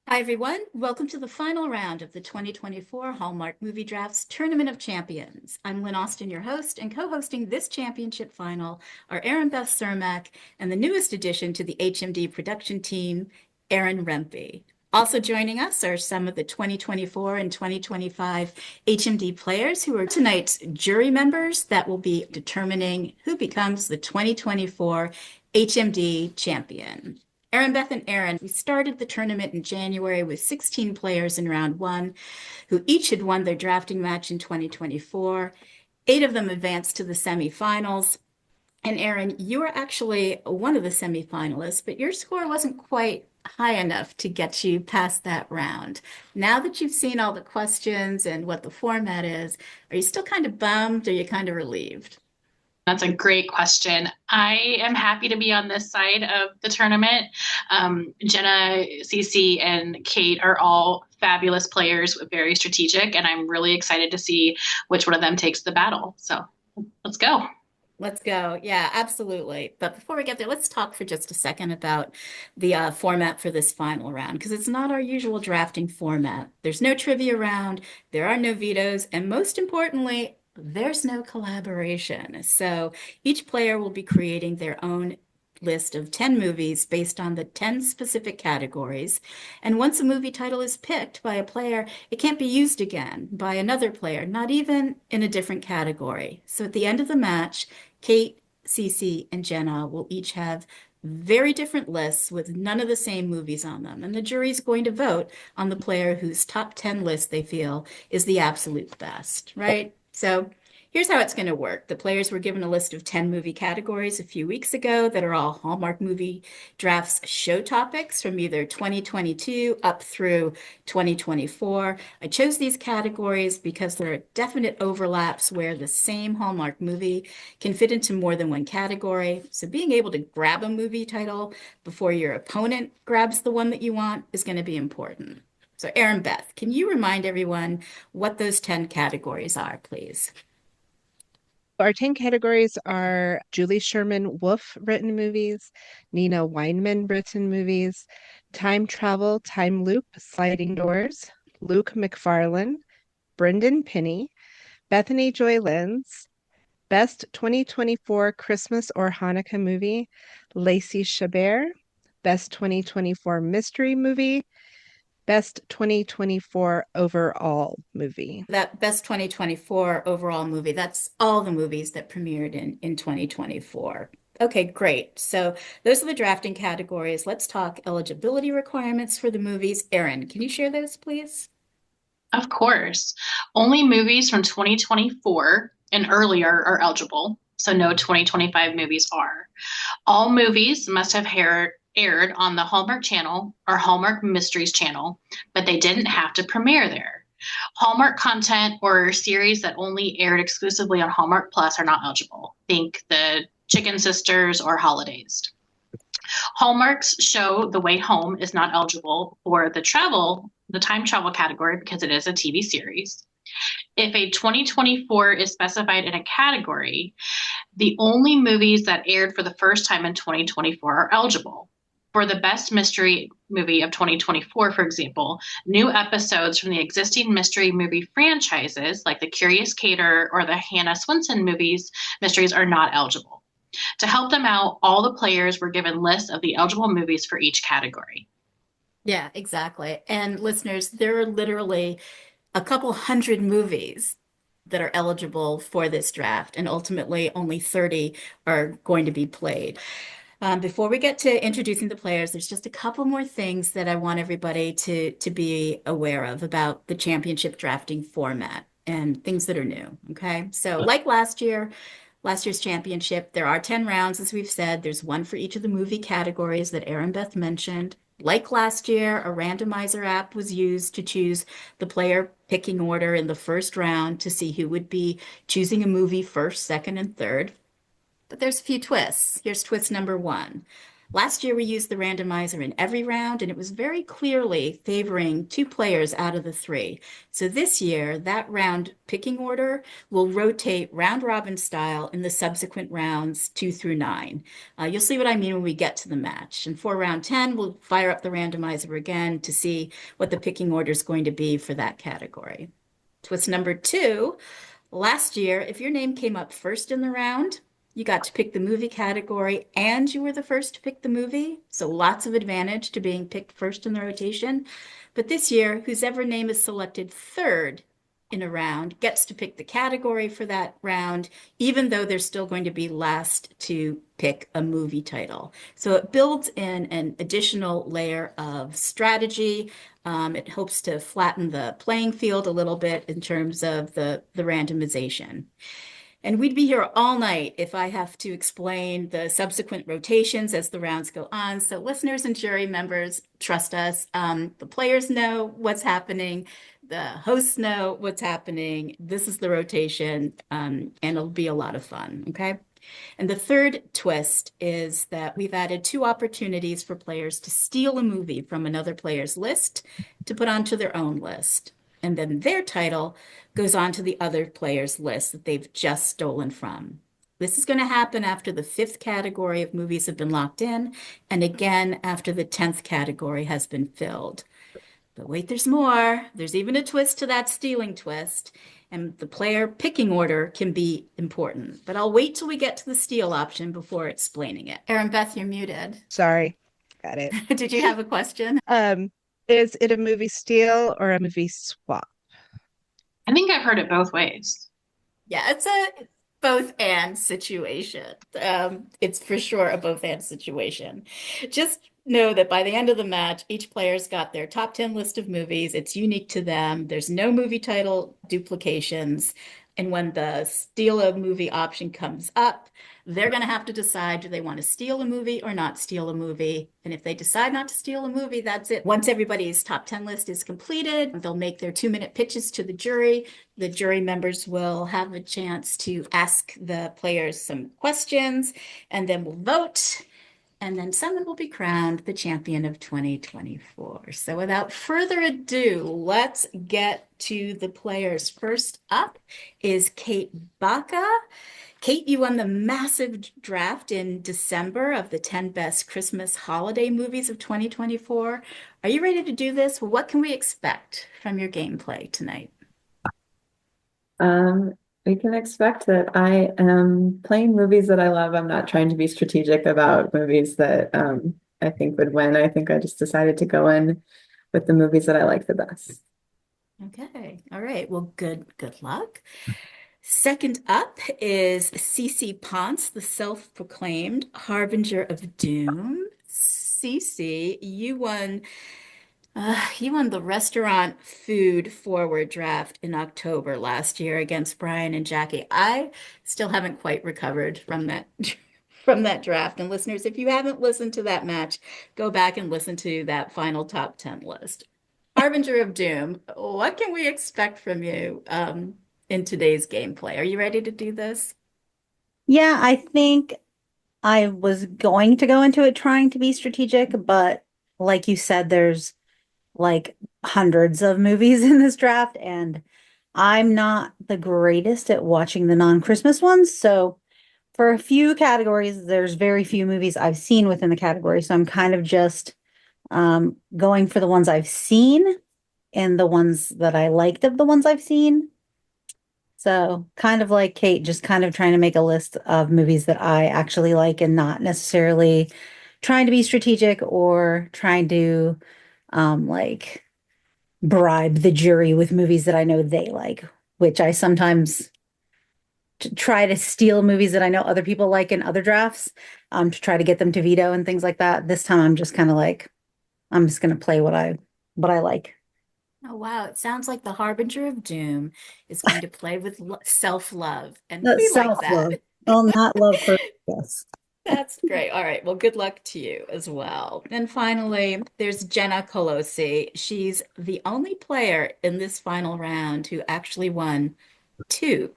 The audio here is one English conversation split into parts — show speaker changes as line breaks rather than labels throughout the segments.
Hi, everyone. Welcome to the final round of the 2024 Hallmark Movie Drafts Tournament of Champions. I'm Lynn Austin, your host, and co-hosting this championship final are Erinbeth, Cermak, and the newest addition to the HMD production team, Erin, Rempe. Also joining us are some of the 2024 and 2025 HMD players who are tonight's jury members that will be determining who becomes the 2024 HMD champion. Erinbeth and Erin, we started the tournament in January with 16 players in round one, who each had won their drafting match in 2024. 8 of them advanced to the semifinals. And Erin, you were actually one of the semifinalists, but your score wasn't quite high enough to get you past that round. Now that you've seen all the questions and what the format is, are you still kind of bummed or are you kind of relieved?
That's a great question. I am happy to be on this side of the tournament. Jenna, Cece, and Kate are all fabulous players, very strategic, and I'm really excited to see which one of them takes the battle. So let's go.
Let's go. Yeah, absolutely. But before we get there, let's talk for just a second about the format for this final round, because it's not our usual drafting format. There's no trivia round, there are no vetoes, and most importantly, there's no collaboration. So each player will be creating their own list of 10 movies based on the 10 specific categories. And once a movie title is picked by a player, it can't be used again by another player, not even in a different category. So at the end of the match, Kate, Cece, and Jenna will each have very different lists with none of the same movies on them. And the jury's going to vote on the player whose top 10 list they feel is the absolute best, right? So here's how it's going to work. The players were given a list of 10 movie categories a few weeks ago that are all Hallmark Movie Drafts show topics from either 2022 up through 2024. I chose these categories because there are definite overlaps where the same Hallmark movie can fit into more than one category. So being able to grab a movie title before your opponent grabs the one that you want is going to be important. So Erinbeth, can you remind everyone what those 10 categories are, please?
Our 10 categories are Julie Sherman-Wolfe written movies, Nina Weinman written movies, time travel, time loop, sliding doors, Luke MacFarlane, Brendan Penny, Bethany Joy Lenz, best 2024 Christmas or Hanukkah movie, Lacey Chabert, best 2024 mystery movie, best 2024 overall movie.
That best 2024 overall movie, that's all the movies that premiered in 2024. Okay, great. So those are the drafting categories. Let's talk eligibility requirements for the movies. Erin, can you share those, please?
Of course. Only movies from 2024 and earlier are eligible, so no 2025 movies are. All movies must have aired on the Hallmark Channel or Hallmark Mysteries Channel, but they didn't have to premiere there. Hallmark content or series that only aired exclusively on Hallmark Plus are not eligible. Think the Chicken Sisters or Holidays. Hallmark's show The Way Home is not eligible for the time travel category because it is a TV series. If a 2024 is specified in a category, the only movies that aired for the first time in 2024 are eligible. For the best mystery movie of 2024, for example, new episodes from the existing mystery movie franchises, like the Curious Cater or the Hannah Swenson mysteries are not eligible. To help them out, all the players were given lists of the eligible movies for each category.
Yeah, exactly. And listeners, there are literally a couple hundred movies that are eligible for this draft, and ultimately only 30 are going to be played. Before we get to introducing the players, there's just a couple more things that I want everybody to be aware of about the championship drafting format and things that are new. Okay, so like last year's championship, there are 10 rounds, as we've said. There's one for each of the movie categories that Erinbeth mentioned. Like last year, a randomizer app was used to choose the player picking order in the first round to see who would be choosing a movie first, second, and third. But there's a few twists. Here's twist number one. Last year, we used the randomizer in every round, and it was very clearly favoring two players out of the three. So this year, that round picking order will rotate round robin style in the subsequent rounds 2 through 9. You'll see what I mean when we get to the match. And for round 10, we'll fire up the randomizer again to see what the picking order is going to be for that category. Twist number 2. Last year, if your name came up first in the round, you got to pick the movie category and you were the first to pick the movie. So lots of advantage to being picked first in the rotation. But this year, whoever name is selected third in a round gets to pick the category for that round, even though they're still going to be last to pick a movie title. So it builds in an additional layer of strategy. It hopes to flatten the playing field a little bit in terms of the randomization. And we'd be here all night if I have to explain the subsequent rotations as the rounds go on. So listeners and jury members, trust us. The players know what's happening. The hosts know what's happening. This is the rotation, and it'll be a lot of fun, okay? And the third twist is that we've added 2 opportunities for players to steal a movie from another player's list to put onto their own list. And then their title goes on to the other player's list that they've just stolen from. This is going to happen after the 5th category of movies have been locked in, and again after the 10th category has been filled. But wait, there's more. There's even a twist to that stealing twist, and the player picking order can be important. But I'll wait till we get to the steal option before explaining it. Erinbeth, you're muted.
Sorry. Got it.
Did you have a question?
Is it a movie steal or a movie swap?
I think I've heard it both ways.
Yeah, it's a both and situation. It's for sure a both and situation. Just know that by the end of the match, each player's got their top 10 list of movies. It's unique to them. There's no movie title duplications. And when the steal a movie option comes up, they're going to have to decide, do they want to steal a movie or not steal a movie? And if they decide not to steal a movie, that's it. Once everybody's top 10 list is completed, they'll make their 2-minute pitches to the jury. The jury members will have a chance to ask the players some questions, and then we'll vote. And then someone will be crowned the champion of 2024. So without further ado, let's get to the players. First up is Kate Bacca. Kate, you won the massive draft in December of the 10 best Christmas holiday movies of 2024. Are you ready to do this? What can we expect from your gameplay tonight?
We can expect that I am playing movies that I love. I'm not trying to be strategic about movies that I think would win. I think I just decided to go in with the movies that I like the best.
Okay. All right. Well, good luck. Second up is Cece Ponce, the self-proclaimed harbinger of doom. Cece, you won the restaurant food forward draft in October last year against Brian and Jackie. I still haven't quite recovered from that from that draft. And listeners, if you haven't listened to that match, go back and listen to that final top 10 list. Harbinger of Doom, what can we expect from you in today's gameplay? Are you ready to do this?
Yeah, I think I was going to go into it trying to be strategic, but like you said, there's like hundreds of movies in this draft, and I'm not the greatest at watching the non-Christmas ones. So for a few categories, there's very few movies I've seen within the category. So I'm kind of just going for the ones I've seen and the ones that I liked of the ones I've seen. So kind of like Kate, just kind of trying to make a list of movies that I actually like and not necessarily trying to be strategic or trying to like bribe the jury with movies that I know they like, which I sometimes try to steal movies that I know other people like in other drafts to try to get them to veto and things like that. This time I'm just kind of like, I'm just going to play what I like.
Oh, wow. It sounds like the Harbinger of Doom is going to play with self-love. And we like
Self-love.
that.
Well, not love for yes.
That's great. All right. Well, good luck to you as well. And finally, there's Jenna Colosi. She's the only player in this final round who actually won 2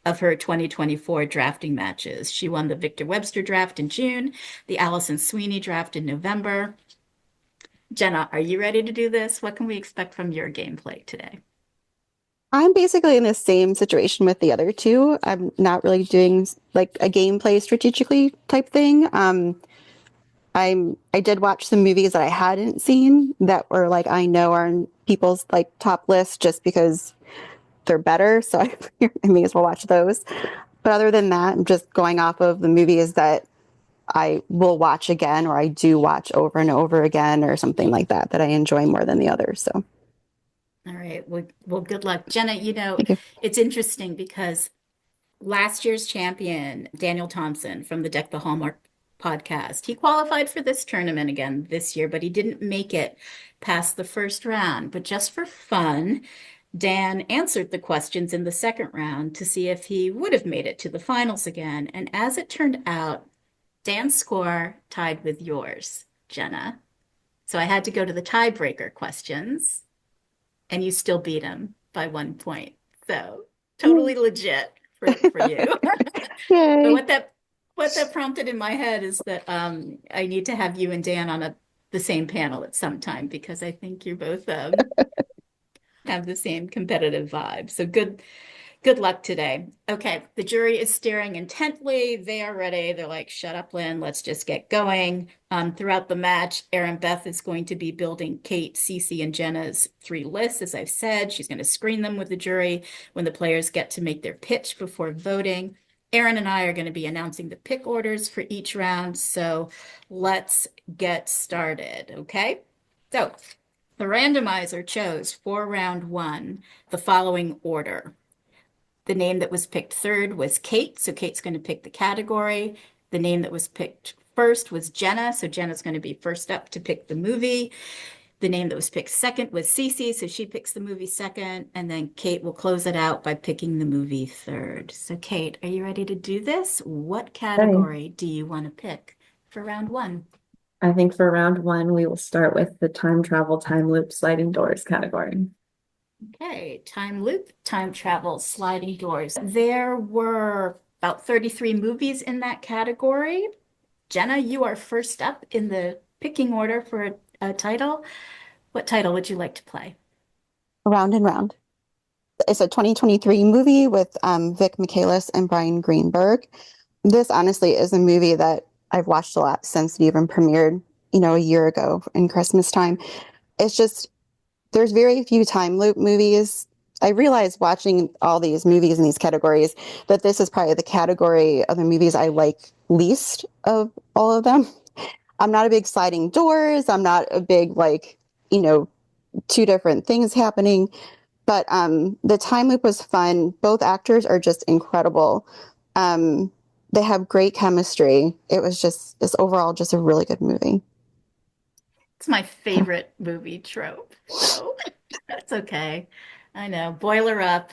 of her 2024 drafting matches. She won the Victor Webster draft in June, the Allison Sweeney draft in November. Jenna, are you ready to do this? What can we expect from your gameplay today?
I'm basically in the same situation with the other two. I'm not really doing like a gameplay strategically type thing. I did watch some movies that I hadn't seen that were like I know are in people's like top list just because they're better. So I may as well watch those. But other than that, I'm just going off of the movies that I will watch again or I do watch over and over again or something like that that I enjoy more than the others. So
All right. Well, good luck. Jenna,
thank you.
it's interesting because last year's champion, Daniel Thompson from the Deck the Hallmark podcast, he qualified for this tournament again this year, but he didn't make it past the first round. But just for fun, Dan answered the questions in the second round to see if he would have made it to the finals again. And as it turned out, Dan's score tied with yours, Jenna. So I had to go to the tiebreaker questions, and you still beat him by 1 point. So totally legit for you. But
Yay.
what that prompted in my head is that I need to have you and Dan on the same panel at some time because I think you both have the same competitive vibe. So good luck today. Okay, the jury is staring intently. They are ready. They're like, shut up, Lynn. Let's just get going. Throughout the match, Erinbeth is going to be building Kate, Cece, and Jenna's 3 lists. As I've said, she's going to screen them with the jury when the players get to make their pitch before voting. Erin and I are going to be announcing the pick orders for each round. So let's get started, okay? So the randomizer chose for round 1 the following order. The name that was picked third was Kate, so Kate's going to pick the category. The name that was picked first was Jenna, so Jenna's going to be first up to pick the movie. The name that was picked second was Cece, so she picks the movie second, and then Kate will close it out by picking the movie third. So Kate, are you ready to do this? What category do you want to pick for round 1?
I think for round 1, we will start with the time travel, time loop, sliding doors category.
Okay, time loop, time travel, sliding doors. There were about 33 movies in that category. Jenna, you are first up in the picking order for a title. What title would you like to play?
Round and Round. It's a 2023 movie with Vic Michaelis and Brian Greenberg. This honestly is a movie that I've watched a lot since it even premiered, a year ago in Christmas time. It's just, there's very few time loop movies. I realized watching all these movies in these categories that this is probably the category of the movies I like least of all of them. I'm not a big sliding doors. I'm not a big, two different things happening. But the time loop was fun. Both actors are just incredible. They have great chemistry. It was it's overall just a really good movie.
It's my favorite movie trope, so that's okay. I know. Boiler up,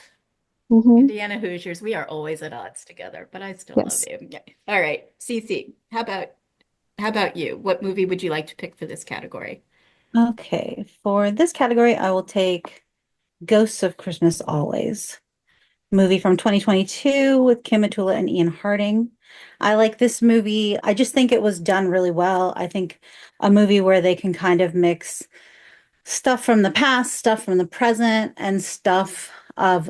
Indiana Hoosiers. We are always at odds together, but I still love you. Yeah. All right, Cece, how about you? What movie would you like to pick for this category?
Okay, for this category, I will take Ghosts of Christmas Always, movie from 2022 with Kim Matula and Ian Harding. I like this movie. I just think it was done really well. I think a movie where they can kind of mix stuff from the past, stuff from the present, and stuff of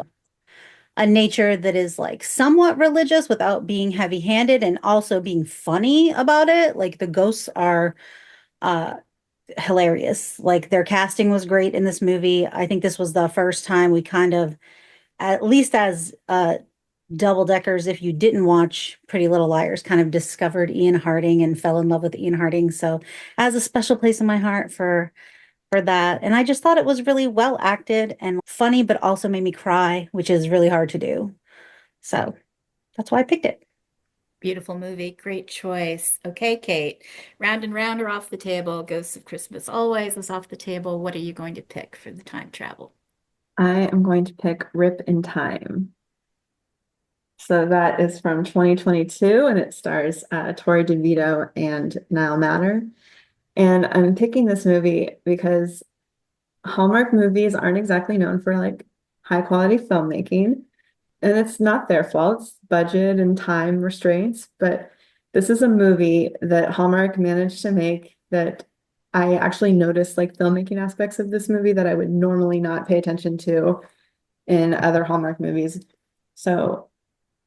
a nature that is like somewhat religious without being heavy-handed and also being funny about it. Like the ghosts are hilarious. Like their casting was great in this movie. I think this was the first time we kind of, at least as double deckers, if you didn't watch Pretty Little Liars, kind of discovered Ian Harding and fell in love with Ian Harding. So has a special place in my heart for that. And I just thought it was really well acted and funny, but also made me cry, which is really hard to do. So that's why I picked it.
Beautiful movie. Great choice. Okay, Kate. Round and Round are off the table. Ghosts of Christmas Always is off the table. What are you going to pick for the time travel?
I am going to pick Rip in Time. So that is from 2022, and it stars Tori DeVito and Niall Matter. And I'm picking this movie because Hallmark movies aren't exactly known for like high quality filmmaking. and it's not their fault, it's budget and time restraints, but this is a movie that Hallmark managed to make that I actually noticed like filmmaking aspects of this movie that I would normally not pay attention to in other Hallmark movies. So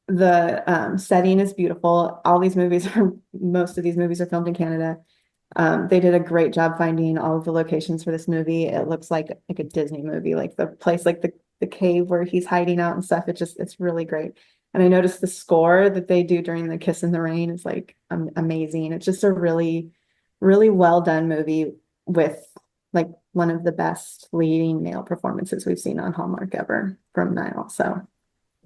the setting is beautiful. Most of these movies are filmed in Canada. They did a great job finding all of the locations for this movie. It looks like a Disney movie, like the place, like the cave where he's hiding out and stuff. It's really great. And I noticed the score that they do during the Kiss in the Rain is like amazing. It's just a really, really well done movie with like one of the best leading male performances we've seen on Hallmark ever from Niall. So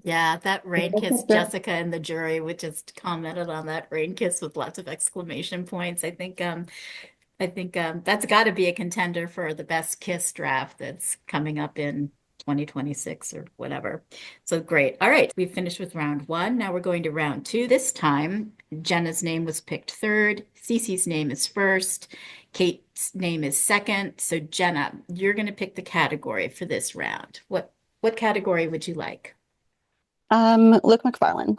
Yeah, that rain kiss, Jessica and the jury would just commented on that rain kiss with lots of exclamation points. I think that's got to be a contender for the best kiss draft that's coming up in 2026 or whatever. So great. All right, we've finished with round one. Now we're going to round two. This time, Jenna's name was picked third. Cece's name is first. Kate's name is second. So Jenna, you're going to pick the category for this round. What category would you like?
Luke MacFarlane.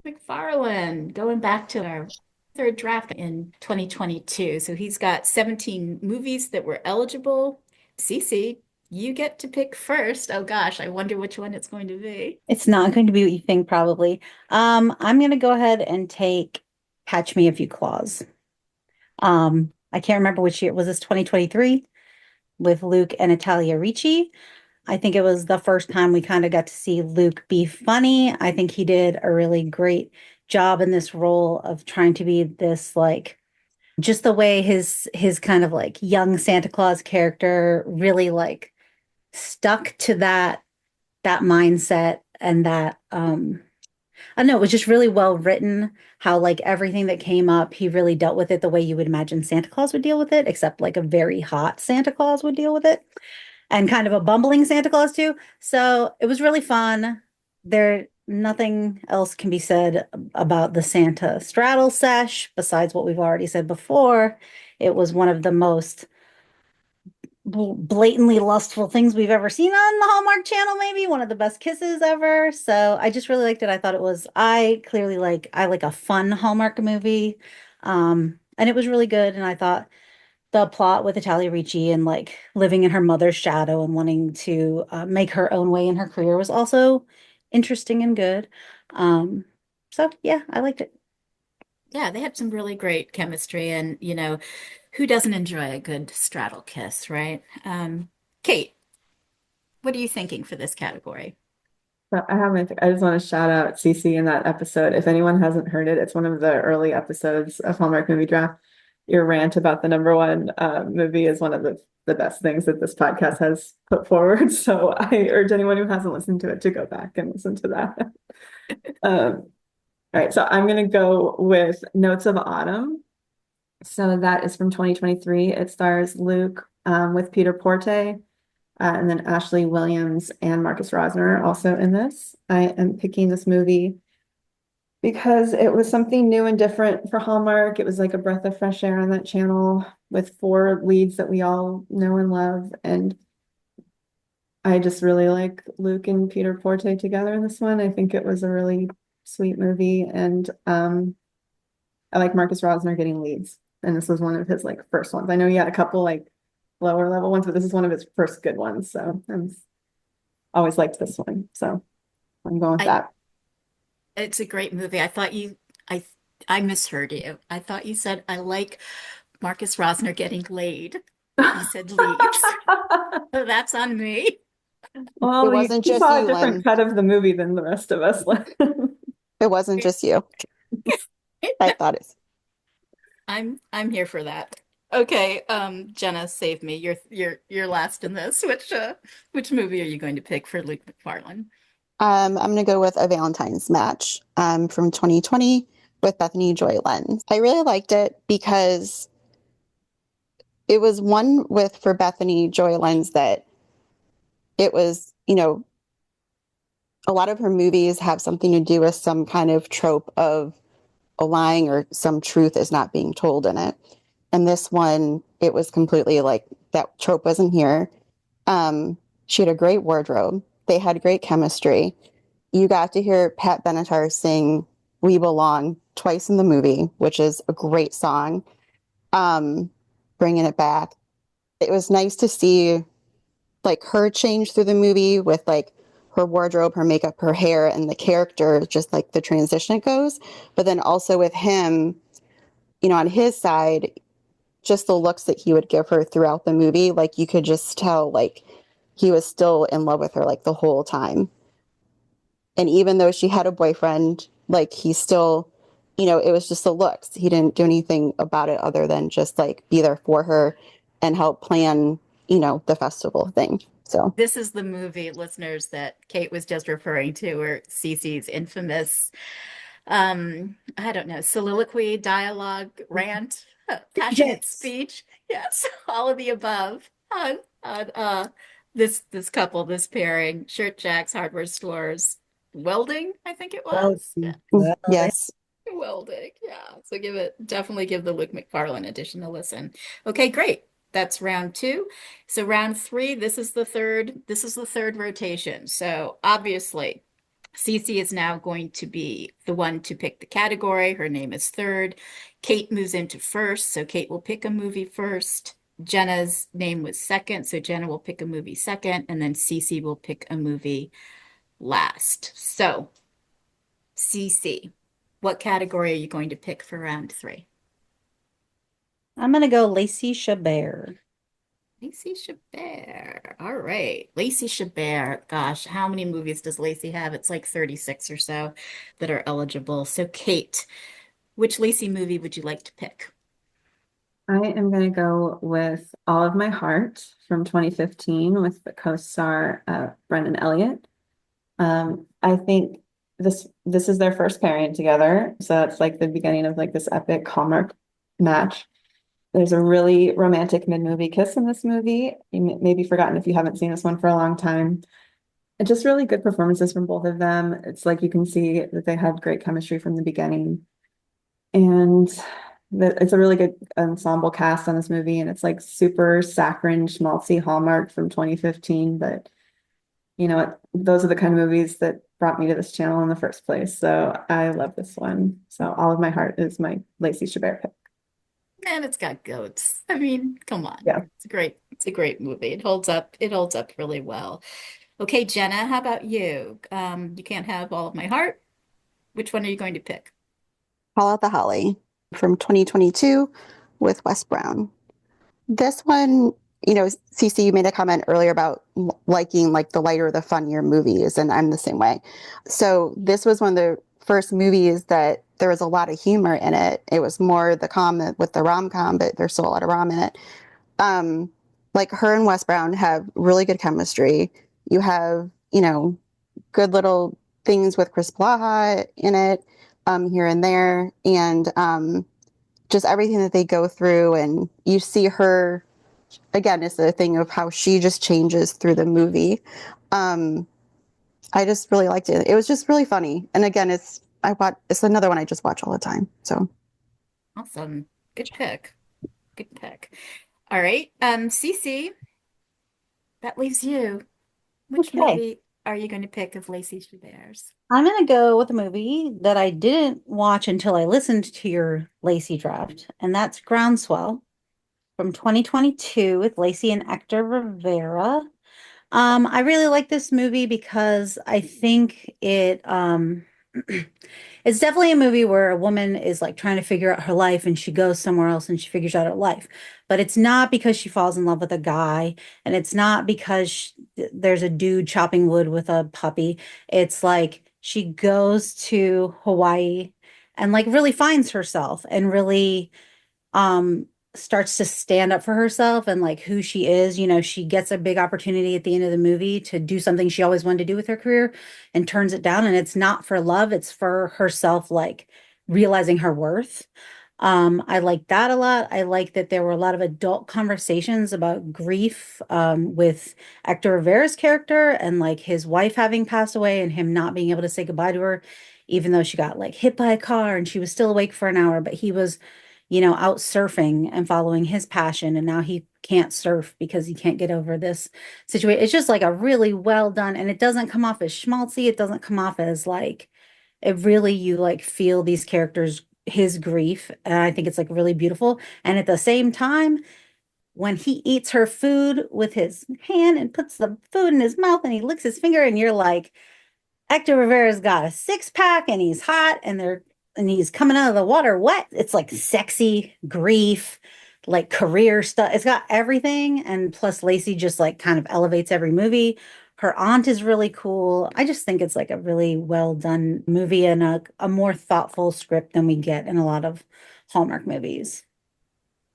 MacFarlane, going back to our third draft in 2022. So he's got 17 movies that were eligible. Cece, you get to pick first. Oh gosh, I wonder which one it's going to be.
It's not going to be what you think, probably. I'm going to go ahead and take Catch Me If You Claws. I can't remember which year. Was this 2023 with Luke and Italia Ricci? I think it was the first time we kind of got to see Luke be funny. I think he did a really great job in this role of trying to be this like just the way his kind of like young Santa Claus character really like stuck to that mindset and that I don't know, it was just really well written how like everything that came up, he really dealt with it the way you would imagine Santa Claus would deal with it, except like a very hot Santa Claus would deal with it and kind of a bumbling Santa Claus too. So it was really fun. Nothing else can be said about the Santa straddle sesh besides what we've already said before. It was one of the most blatantly lustful things we've ever seen on the Hallmark Channel, maybe one of the best kisses ever. So I just really liked it. I thought I like a fun Hallmark movie. And it was really good. And I thought the plot with Italia Ricci and like living in her mother's shadow and wanting to make her own way in her career was also interesting and good. So yeah, I liked it.
Yeah, they had some really great chemistry, and who doesn't enjoy a good straddle kiss, right? Kate, what are you thinking for this category?
So I just want to shout out Cece in that episode. If anyone hasn't heard it, it's one of the early episodes of Hallmark Movie Draft. Your rant about the number one movie is one of the best things that this podcast has put forward. So I urge anyone who hasn't listened to it to go back and listen to that. All right, so I'm going to go with Notes of Autumn. So that is from 2023. It stars Luke with Peter Porte. And then Ashley Williams and Marcus Rosner are also in this. I am picking this movie because it was something new and different for Hallmark. It was like a breath of fresh air on that channel with four leads that we all know and love. And I just really like Luke and Peter Porte together in this one. I think it was a really sweet movie. And I like Marcus Rosner getting leads. And this was one of his like first ones. I know he had a couple like lower level ones, but this is one of his first good ones. So I'm always liked this one. So I'm going with that.
It's a great movie. I misheard you. I thought you said I like Marcus Rosner getting laid. You said leads. So that's on me.
Well,
It wasn't
you
just
saw a
you,
different
Lynn.
cut of the movie than the rest of us.
It wasn't just you. I thought it.
I'm here for that. Okay, Jenna, save me. You're last in this. Which movie are you going to pick for Luke MacFarlane?
I'm gonna go with A Valentine's Match from 2020 with Bethany Joy Lenz. I really liked it because it was one for Bethany Joy Lenz that it was, a lot of her movies have something to do with some kind of trope of a lying or some truth is not being told in it. And this one, it was completely like that trope wasn't here. She had a great wardrobe. They had great chemistry. You got to hear Pat Benatar sing We Belong twice in the movie, which is a great song. Bringing it back. It was nice to see like her change through the movie with like her wardrobe, her makeup, her hair, and the character, just like the transition it goes. But then also with him, on his side, just the looks that he would give her throughout the movie, like you could just tell like he was still in love with her like the whole time. And even though she had a boyfriend, like he still, it was just the looks. He didn't do anything about it other than just like be there for her and help plan, the festival thing. So
This is the movie, listeners, that Kate was just referring to, where Cece's infamous, I don't know, soliloquy, dialogue, rant, passionate
Yes.
speech. Yes, all of the above. This couple, this pairing, shirt jacks, hardware stores, welding, I think it was. Yeah,
yes.
welding. Yeah. So definitely give the Luke MacFarlane edition a listen. Okay, great. That's round two. So round three, this is the third rotation. So obviously, Cece is now going to be the one to pick the category. Her name is third. Kate moves into first, so Kate will pick a movie first. Jenna's name was second, so Jenna will pick a movie second, and then Cece will pick a movie last. So, Cece, what category are you going to pick for round three?
I'm gonna go Lacey Chabert.
Lacey Chabert. All right. Lacey Chabert. Gosh, how many movies does Lacey have? It's like 36 or so that are eligible. So, Kate, which Lacey movie would you like to pick?
I am going to go with All of My Heart from 2015 with the co-star Brendan Elliott. I think this is their first pairing together, so it's like the beginning of like this epic Hallmark match. There's a really romantic mid-movie kiss in this movie. You may be forgotten if you haven't seen this one for a long time. And just really good performances from both of them. It's like you can see that they had great chemistry from the beginning. And it's a really good ensemble cast on this movie, and it's like super saccharine, schmaltzy Hallmark from 2015. But those are the kind of movies that brought me to this channel in the first place. So I love this one. So All of My Heart is my Lacey Chabert pick.
And it's got goats. I mean, come on.
Yeah.
It's a great movie. It holds up really well. Okay, Jenna, how about you? You can't have All of My Heart. Which one are you going to pick?
Call Out the Holly from 2022 with Wes Brown. This one, Cece, you made a comment earlier about liking like the lighter, the funnier movies, and I'm the same way. So this was one of the first movies that there was a lot of humor in it. It was more the com with the rom-com, but there's still a lot of rom in it. Like her and Wes Brown have really good chemistry. You have, good little things with Chris Blaha in it, here and there, and just everything that they go through, and you see her again. It's the thing of how she just changes through the movie. I just really liked it. It was just really funny, and again, it's another one I just watch all the time. So
Awesome. Good pick. Good pick. All right. Cece, that leaves you. Which
Okay.
movie are you going to pick of Lacey Chabert's?
I'm gonna go with a movie that I didn't watch until I listened to your Lacey draft, and that's Groundswell from 2022 with Lacey and Hector Rivera. I really like this movie because I think it's definitely a movie where a woman is like trying to figure out her life and she goes somewhere else and she figures out her life. But it's not because she falls in love with a guy, and it's not because there's a dude chopping wood with a puppy. It's like she goes to Hawaii and like really finds herself and really um starts to stand up for herself and like who she is. She gets a big opportunity at the end of the movie to do something she always wanted to do with her career and turns it down. And it's not for love, it's for herself, like realizing her worth. I like that a lot. I like that there were a lot of adult conversations about grief with Hector Rivera's character and like his wife having passed away and him not being able to say goodbye to her, even though she got like hit by a car and she was still awake for an hour, but he was out surfing and following his passion. And now he can't surf because he can't get over this situation. It's just like a really well done, and it doesn't come off as schmaltzy. It doesn't come off as like, it really, you like feel these characters, his grief. And I think it's like really beautiful. And at the same time, when he eats her food with his hand and puts the food in his mouth and he licks his finger, and you're like, Hector Rivera's got a six pack and he's hot and he's coming out of the water wet. It's like sexy grief, like career stuff. It's got everything. And plus Lacey just like kind of elevates every movie. Her aunt is really cool. I just think it's like a really well done movie and a more thoughtful script than we get in a lot of Hallmark movies.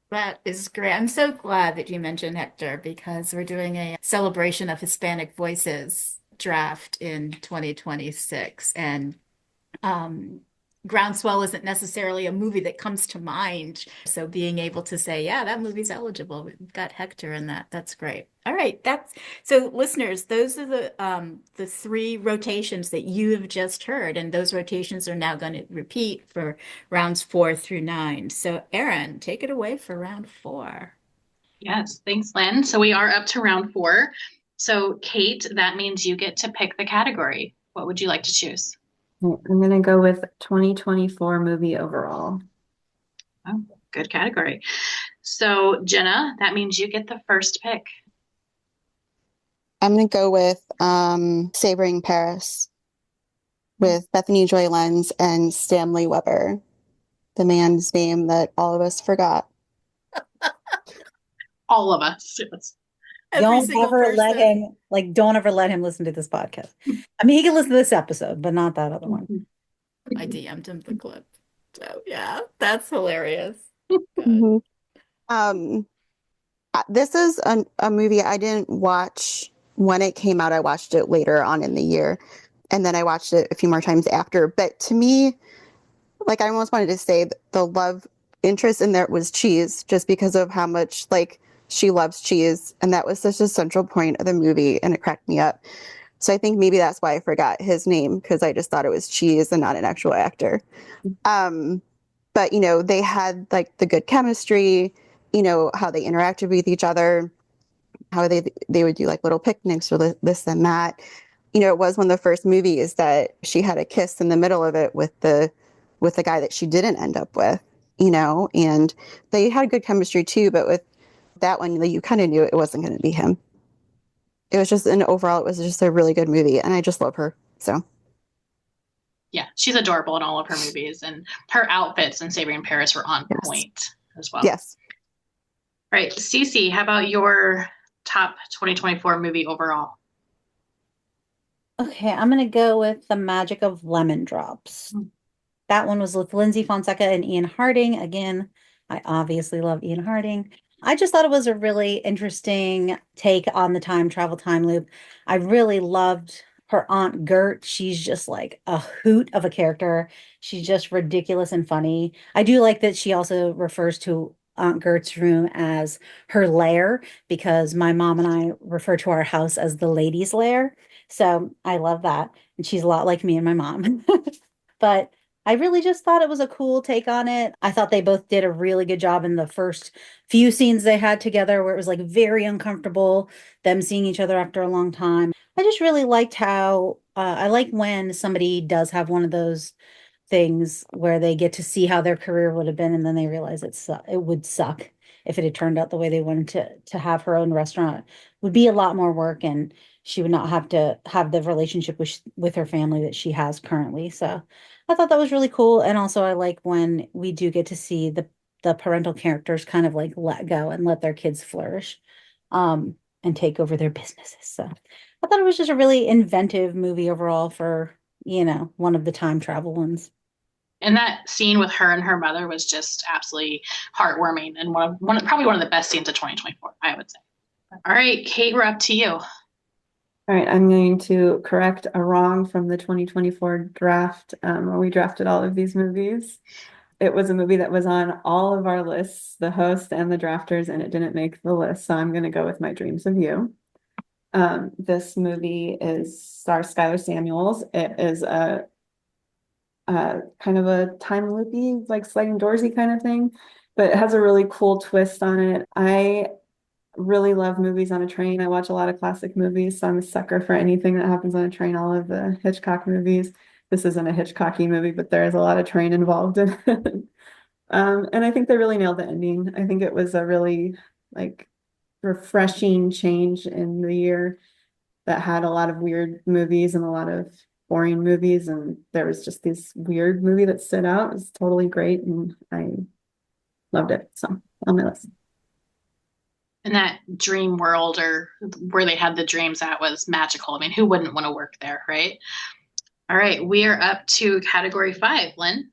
That is great. I'm so glad that you mentioned Hector because we're doing a celebration of Hispanic voices draft in 2026. And Groundswell isn't necessarily a movie that comes to mind. So being able to say, yeah, that movie's eligible. We've got Hector in that. That's great. All right. That's so listeners, those are the three rotations that you have just heard. And those rotations are now going to repeat for rounds 4 through 9. So Erin, take it away for round 4.
Yes, thanks, Lynn. So we are up to round 4. So Kate, that means you get to pick the category. What would you like to choose?
I'm going to go with 2024 movie overall.
Oh, good category. So Jenna, that means you get the first pick.
I'm going to go with Savoring Paris with Bethany Joy Lenz and Stanley Weber, the man's name that all of us forgot.
All of us. Yes.
Every single person.
Don't ever let him listen to this podcast. I mean, he can listen to this episode, but not that other one.
I DM'd him the clip. So yeah, that's hilarious.
Mhm. This is a movie I didn't watch when it came out. I watched it later on in the year, and then I watched it a few more times after. But to me, like, I almost wanted to say the love interest in there was cheese, just because of how much like she loves cheese, and that was such a central point of the movie, and it cracked me up. So I think maybe that's why I forgot his name, because I just thought it was cheese and not an actual actor. But they had like the good chemistry, how they interacted with each other, how they would do like little picnics or this and that. It was one of the first movies that she had a kiss in the middle of it with the guy that she didn't end up with, and they had good chemistry too. But with that one, you kind of knew it wasn't going to be him. It was just overall, it was just a really good movie, and I just love her. So.
Yeah, she's adorable in all of her movies, and her outfits in Savory in Paris were on point as well.
Yes.
All right, Cece, how about your top 2024 movie overall?
Okay, I'm gonna go with The Magic of Lemon Drops. That one was with Lindsay Fonseca and Ian Harding. Again, I obviously love Ian Harding. I just thought it was a really interesting take on the time travel time loop. I really loved her Aunt Gert. She's just like a hoot of a character. She's just ridiculous and funny. I do like that she also refers to Aunt Gert's room as her lair, because my mom and I refer to our house as the ladies' lair. So I love that. And she's a lot like me and my mom. But I really just thought it was a cool take on it. I thought they both did a really good job in the first few scenes they had together, where it was like very uncomfortable, them seeing each other after a long time. I just really liked how I like when somebody does have one of those things where they get to see how their career would have been, and then they realize it would suck if it had turned out the way they wanted to have her own restaurant. It would be a lot more work, and she would not have to have the relationship with her family that she has currently. So I thought that was really cool. And also I like when we do get to see the parental characters kind of like let go and let their kids flourish and take over their businesses. So I thought it was just a really inventive movie overall for, one of the time travel ones.
And that scene with her and her mother was just absolutely heartwarming, and probably one of the best scenes of 2024, I would say. All right, Kate, we're up to you.
All right, I'm going to correct a wrong from the 2024 draft, where we drafted all of these movies. It was a movie that was on all of our lists, the host and the drafters, and it didn't make the list. So I'm going to go with My Dreams of You. This movie stars Skylar Samuels. It is a kind of a time loopy, like sliding doorsy kind of thing. but it has a really cool twist on it. I really love movies on a train. I watch a lot of classic movies, so I'm a sucker for anything that happens on a train, all of the Hitchcock movies. This isn't a Hitchcocky movie, but there is a lot of train involved in it. And I think they really nailed the ending. I think it was a really like refreshing change in the year that had a lot of weird movies and a lot of boring movies. And there was just this weird movie that stood out. It was totally great. And I loved it. So on my list.
And that dream world or where they had the dreams at was magical. I mean, who wouldn't want to work there, right? All right, we are up to category 5, Lynn.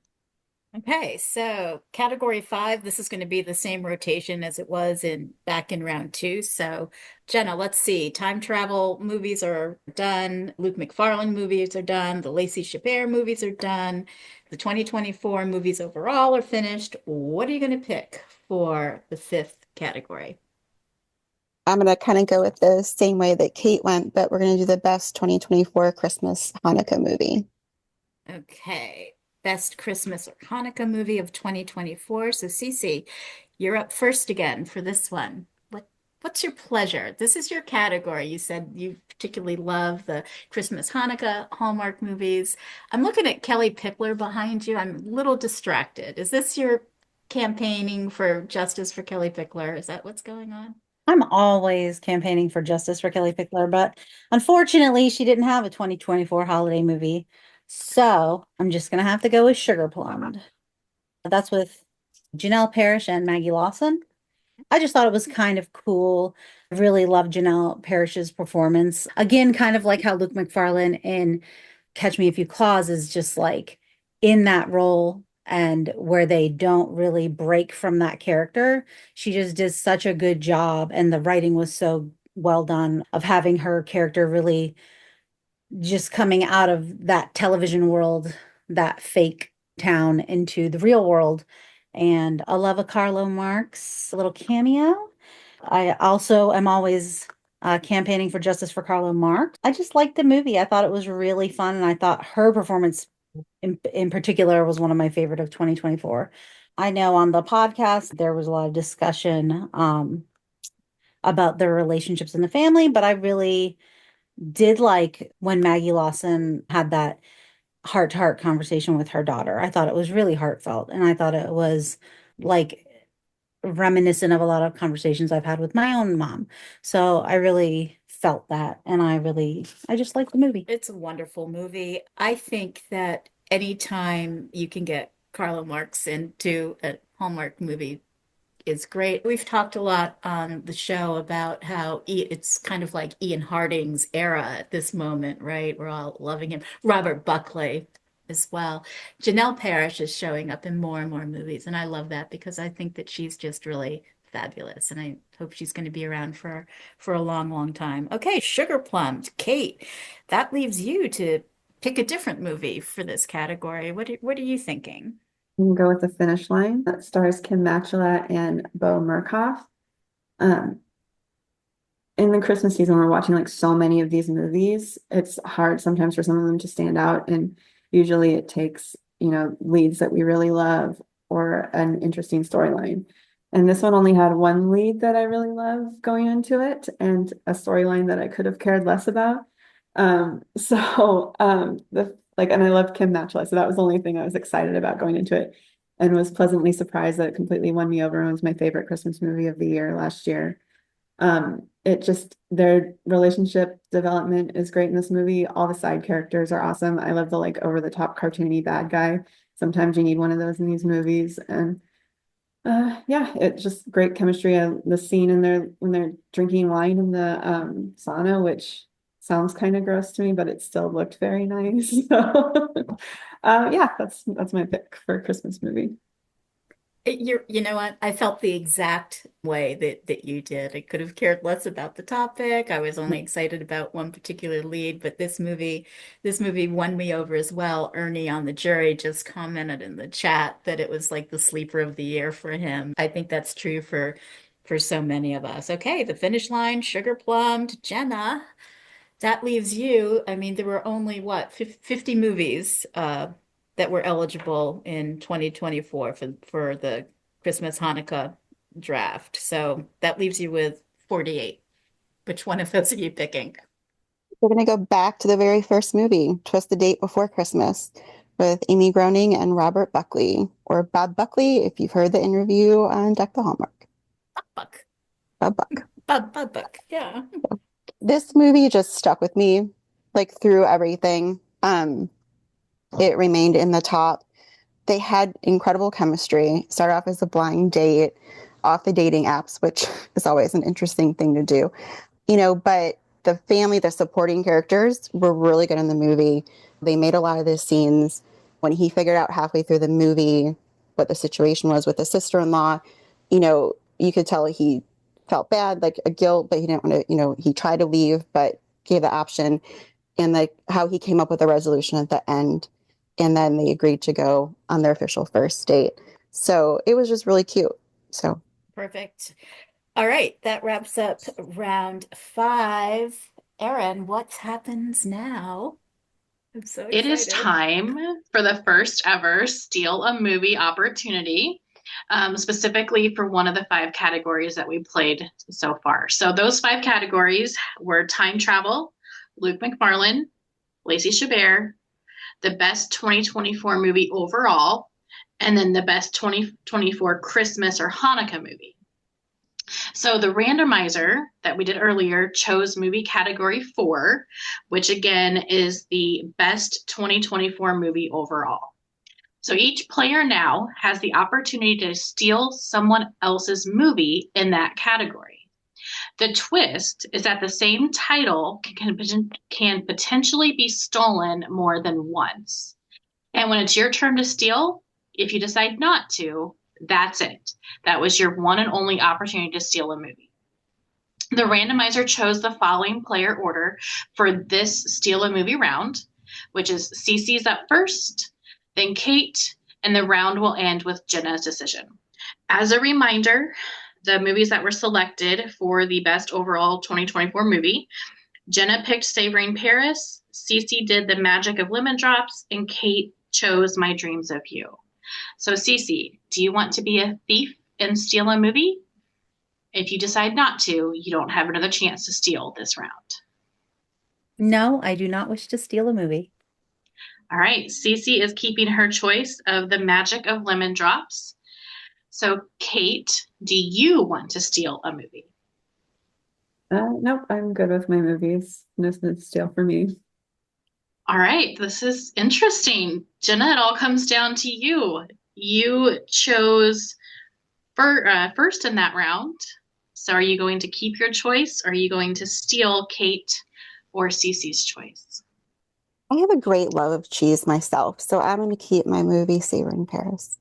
Okay, so category 5, this is going to be the same rotation as it was back in round 2. So, Jenna, let's see. Time travel movies are done. Luke MacFarlane movies are done. The Lacey Chabert movies are done. The 2024 movies overall are finished. What are you going to pick for the 5th category?
I'm going to kind of go with the same way that Kate went, but we're going to do the best 2024 Christmas Hanukkah movie.
Okay, best Christmas or Hanukkah movie of 2024. So, Cece, you're up first again for this one. What's your pleasure? This is your category. You said you particularly love the Christmas Hanukkah Hallmark movies. I'm looking at Kelly Pickler behind you. I'm a little distracted. Is this your campaigning for justice for Kelly Pickler? Is that what's going on?
I'm always campaigning for justice for Kelly Pickler, but unfortunately, she didn't have a 2024 holiday movie. So I'm just going to have to go with Sugar Plum. That's with Janelle Parrish and Maggie Lawson. I just thought it was kind of cool. I really loved Janelle Parrish's performance. Again, kind of like how Luke MacFarlane in Catch Me If You Claus is just like in that role and where they don't really break from that character. She just did such a good job, and the writing was so well done of having her character really just coming out of that television world, that fake town into the real world. And I love a Carlo Marx little cameo. I also am always campaigning for justice for Carlo Marx. I just liked the movie. I thought it was really fun, and I thought her performance in particular was one of my favorite of 2024. I know on the podcast there was a lot of discussion about their relationships in the family, but I really did like when Maggie Lawson had that heart-to-heart conversation with her daughter. I thought it was really heartfelt, and I thought it was like reminiscent of a lot of conversations I've had with my own mom. So I really felt that, and I just like the movie.
It's a wonderful movie. I think that anytime you can get Carlo Marx into a Hallmark movie is great. We've talked a lot on the show about how it's kind of like Ian Harding's era at this moment, right? We're all loving him. Robert Buckley as well. Janelle Parrish is showing up in more and more movies, and I love that because I think that she's just really fabulous, and I hope she's going to be around for a long, long time. Okay, Sugar Plum, Kate, that leaves you to pick a different movie for this category. What are you thinking?
I'm gonna go with The Finish Line that stars Kim Matchula and Bo Murkoff. Um, in the Christmas season, we're watching like so many of these movies. It's hard sometimes for some of them to stand out, and usually it takes, leads that we really love or an interesting storyline. And this one only had one lead that I really love going into it, and a storyline that I could have cared less about. And I love Kim Matchula, so that was the only thing I was excited about going into it, and was pleasantly surprised that it completely won me over and was my favorite Christmas movie of the year last year. Their relationship development is great in this movie. All the side characters are awesome. I love the like over the top cartoony bad guy. Sometimes you need one of those in these movies. And yeah, it's just great chemistry. The scene in there when they're drinking wine in the sauna, which sounds kind of gross to me, but it still looked very nice. So yeah, that's my pick for a Christmas movie.
You know what? I felt the exact way that you did. I could have cared less about the topic. I was only excited about one particular lead, but this movie won me over as well. Ernie on the jury just commented in the chat that it was like the sleeper of the year for him. I think that's true for so many of us. Okay, The Finish Line, Sugar Plumbed, Jenna. That leaves you. I mean, there were only what, 50 movies that were eligible in 2024 for the Christmas, Hanukkah draft. So that leaves you with 48. Which one of those are you picking?
We're going to go back to the very first movie, Twist the Date Before Christmas, with Amy Groening and Robert Buckley, or Bob Buckley, if you've heard the interview on Deck the Hallmark.
Buck.
Bob Buck.
Buck. Yeah.
This movie just stuck with me, like through everything. It remained in the top. They had incredible chemistry. Started off as a blind date off the dating apps, which is always an interesting thing to do, but the family, the supporting characters were really good in the movie. They made a lot of the scenes. When he figured out halfway through the movie what the situation was with his sister-in-law, you could tell he felt bad, like a guilt, but he didn't want to, he tried to leave, but gave the option, and like how he came up with a resolution at the end. And then they agreed to go on their official first date. So it was just really cute. So
Perfect. All right, that wraps up round 5. Erin, what happens now? I'm so
It is
excited.
time for the first ever Steal a Movie opportunity, specifically for one of the 5 categories that we played so far. So those 5 categories were time travel, Luke MacFarlane, Lacey Chabert, the best 2024 movie overall, and then the best 2024 Christmas or Hanukkah movie. So the randomizer that we did earlier chose movie category 4, which again is the best 2024 movie overall. So each player now has the opportunity to steal someone else's movie in that category. The twist is that the same title can potentially be stolen more than once. And when it's your turn to steal, if you decide not to, that's it. That was your one and only opportunity to steal a movie. The randomizer chose the following player order for this steal a movie round, which is Cece's up first, then Kate, and the round will end with Jenna's decision. As a reminder, the movies that were selected for the best overall 2024 movie, Jenna picked Savoring Paris, Cece did The Magic of Lemon Drops, and Kate chose My Dreams of You. So Cece, do you want to be a thief and steal a movie? If you decide not to, you don't have another chance to steal this round.
No, I do not wish to steal a movie.
All right, Cece is keeping her choice of The Magic of Lemon Drops. So Kate, do you want to steal a movie?
Nope, I'm good with my movies. No steal for me.
All right, this is interesting. Jenna, it all comes down to you. You chose first in that round. So are you going to keep your choice? Or are you going to steal Kate or Cece's choice?
I have a great love of cheese myself, so I'm going to keep my movie Savoring Paris.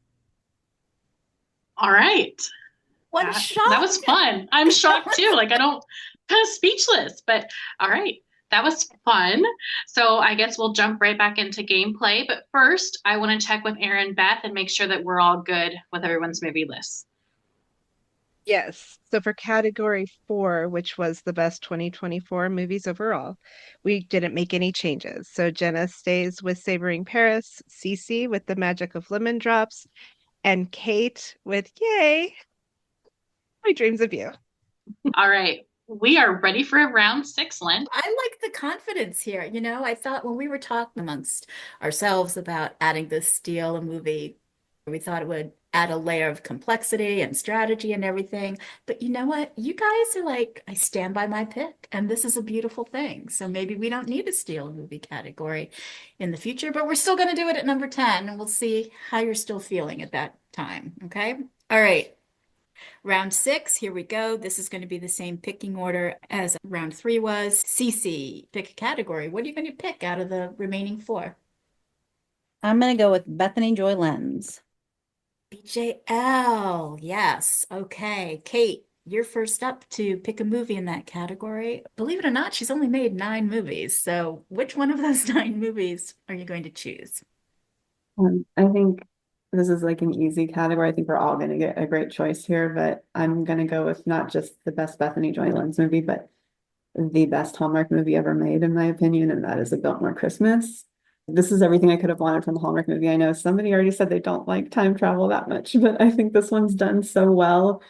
All right.
One shot.
That was fun. I'm shocked too. Like kind of speechless, but all right. That was fun. So I guess we'll jump right back into gameplay. But first, I want to check with Erinbeth and make sure that we're all good with everyone's movie lists.
Yes. So for category 4, which was the best 2024 movies overall, we didn't make any changes. So Jenna stays with Savoring Paris, Cece with The Magic of Lemon Drops, and Kate with Yay, My Dreams of You.
All right. We are ready for round 6, Lynn.
I like the confidence here. I thought when we were talking amongst ourselves about adding this steal a movie, we thought it would add a layer of complexity and strategy and everything. But you know what? You guys are like, I stand by my pick, and this is a beautiful thing. So maybe we don't need a steal a movie category in the future, but we're still going to do it at number 10, and we'll see how you're still feeling at that time. Okay? All right. Round 6, here we go. This is going to be the same picking order as round 3 was. Cece, pick a category. What are you going to pick out of the remaining 4?
I'm going to go with Bethany Joy Lenz.
BJL, yes. Okay. Kate, you're first up to pick a movie in that category. Believe it or not, she's only made 9 movies. So which one of those 9 movies are you going to choose?
I think this is like an easy category. I think we're all going to get a great choice here, but I'm going to go with not just the best Bethany Joy Lenz movie, but the best Hallmark movie ever made, in my opinion, and that is A Biltmore Christmas. This is everything I could have wanted from a Hallmark movie. I know somebody already said they don't like time travel that much, but I think this one's done so well.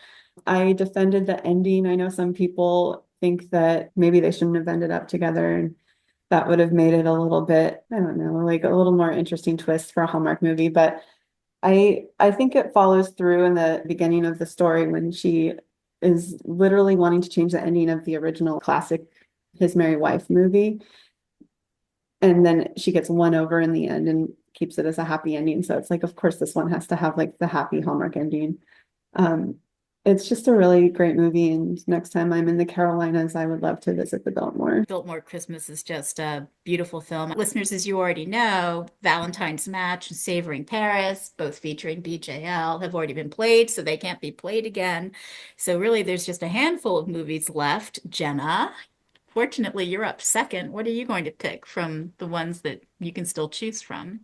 I defended the ending. I know some people think that maybe they shouldn't have ended up together, and that would have made it a little bit, I don't know, like a little more interesting twist for a Hallmark movie. But I think it follows through in the beginning of the story when she is literally wanting to change the ending of the original classic His Merry Wife movie. And then she gets won over in the end and keeps it as a happy ending. So it's like, of course, this one has to have like the happy Hallmark ending. Um, it's just a really great movie. And next time I'm in the Carolinas, I would love to visit the Biltmore.
Biltmore Christmas is just a beautiful film. Listeners, as you already know, Valentine's Match and Savoring Paris, both featuring BJL, have already been played, so they can't be played again. So really, there's just a handful of movies left. Jenna, fortunately, you're up second. What are you going to pick from the ones that you can still choose from?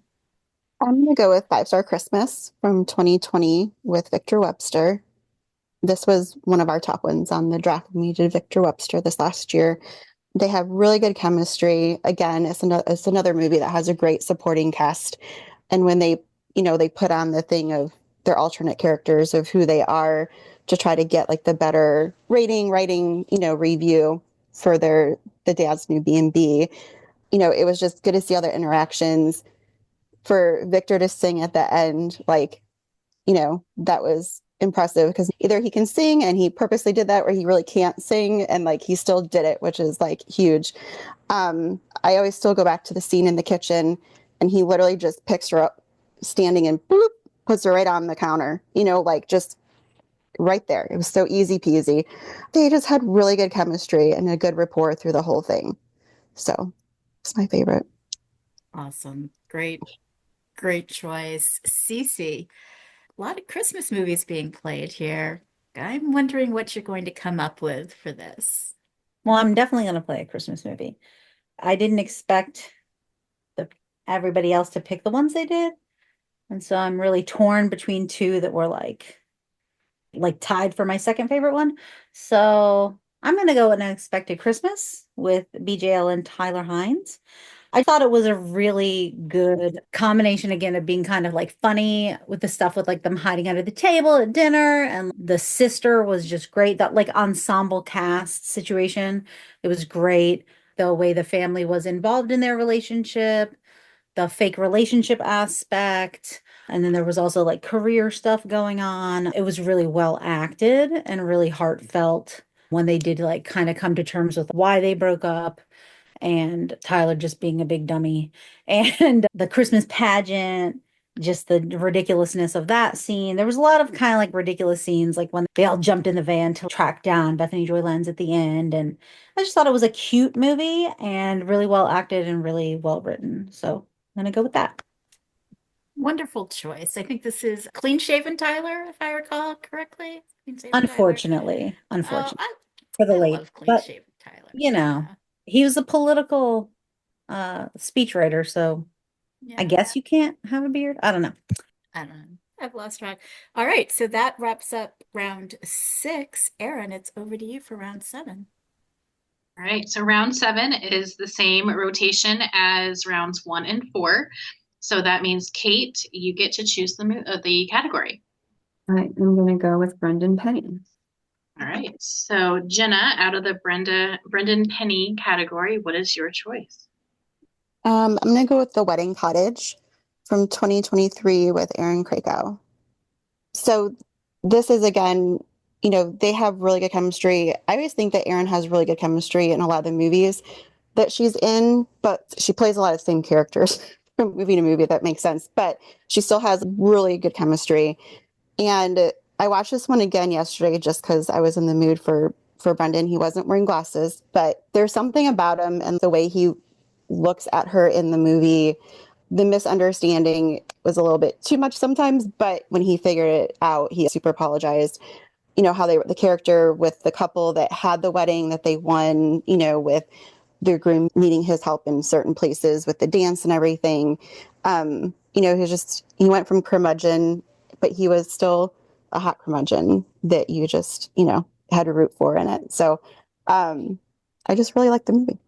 I'm going to go with Five Star Christmas from 2020 with Victor Webster. This was one of our top ones on the draft when we did Victor Webster this last year. They have really good chemistry. Again, it's another movie that has a great supporting cast. And when they put on the thing of their alternate characters of who they are to try to get like the better writing, review for the dad's new B&B, it was just good to see all their interactions. For Victor to sing at the end, like, that was impressive because either he can sing and he purposely did that, or he really can't sing and like he still did it, which is like huge. I always still go back to the scene in the kitchen and he literally just picks her up standing and boop, puts her right on the counter, like just right there. It was so easy peasy. They just had really good chemistry and a good rapport through the whole thing. So it's my favorite.
Awesome. Great choice. Cece, a lot of Christmas movies being played here. I'm wondering what you're going to come up with for this.
Well, I'm definitely going to play a Christmas movie. I didn't expect everybody else to pick the ones they did. And so I'm really torn between two that were like tied for my second favorite one. So I'm going to go with Unexpected Christmas with BJL and Tyler Hines. I thought it was a really good combination again of being kind of like funny with the stuff with like them hiding under the table at dinner, and the sister was just great. That like ensemble cast situation, it was great. The way the family was involved in their relationship, the fake relationship aspect, and then there was also like career stuff going on. It was really well acted and really heartfelt when they did like kind of come to terms with why they broke up, and Tyler just being a big dummy, and the Christmas pageant, just the ridiculousness of that scene. There was a lot of kind of like ridiculous scenes, like when they all jumped in the van to track down Bethany Joy Lenz at the end. And I just thought it was a cute movie and really well acted and really well written. So I'm going to go with that.
Wonderful choice. I think this is Clean Shaven Tyler, if I recall correctly. Clean Shaven Tyler.
Unfortunately,
Oh,
for the
I
late,
love Clean
but
Shaven Tyler.
Yeah. He was a political speechwriter, so
Yeah.
I guess you can't have a beard. I don't know.
I don't know. I've lost track. All right, so that wraps up round 6. Erin, it's over to you for round 7.
All right, so round 7 is the same rotation as rounds 1 and 4. So that means, Kate, you get to choose the category.
I am going to go with Brendan Penny.
All right, so Jenna, out of the Brendan Penny category, what is your choice?
I'm going to go with The Wedding Cottage from 2023 with Erin Krakow. So this is, again, they have really good chemistry. I always think that Erin has really good chemistry in a lot of the movies that she's in, but she plays a lot of the same characters from movie to movie, if that makes sense. But she still has really good chemistry. And I watched this one again yesterday just because I was in the mood for Brendan. He wasn't wearing glasses, but there's something about him and the way he looks at her in the movie. The misunderstanding was a little bit too much sometimes, but when he figured it out, he super apologized. How the character with the couple that had the wedding that they won, with the groom needing his help in certain places with the dance and everything. He went from curmudgeon, but he was still a hot curmudgeon that you just, had to root for in it. So I just really like the movie.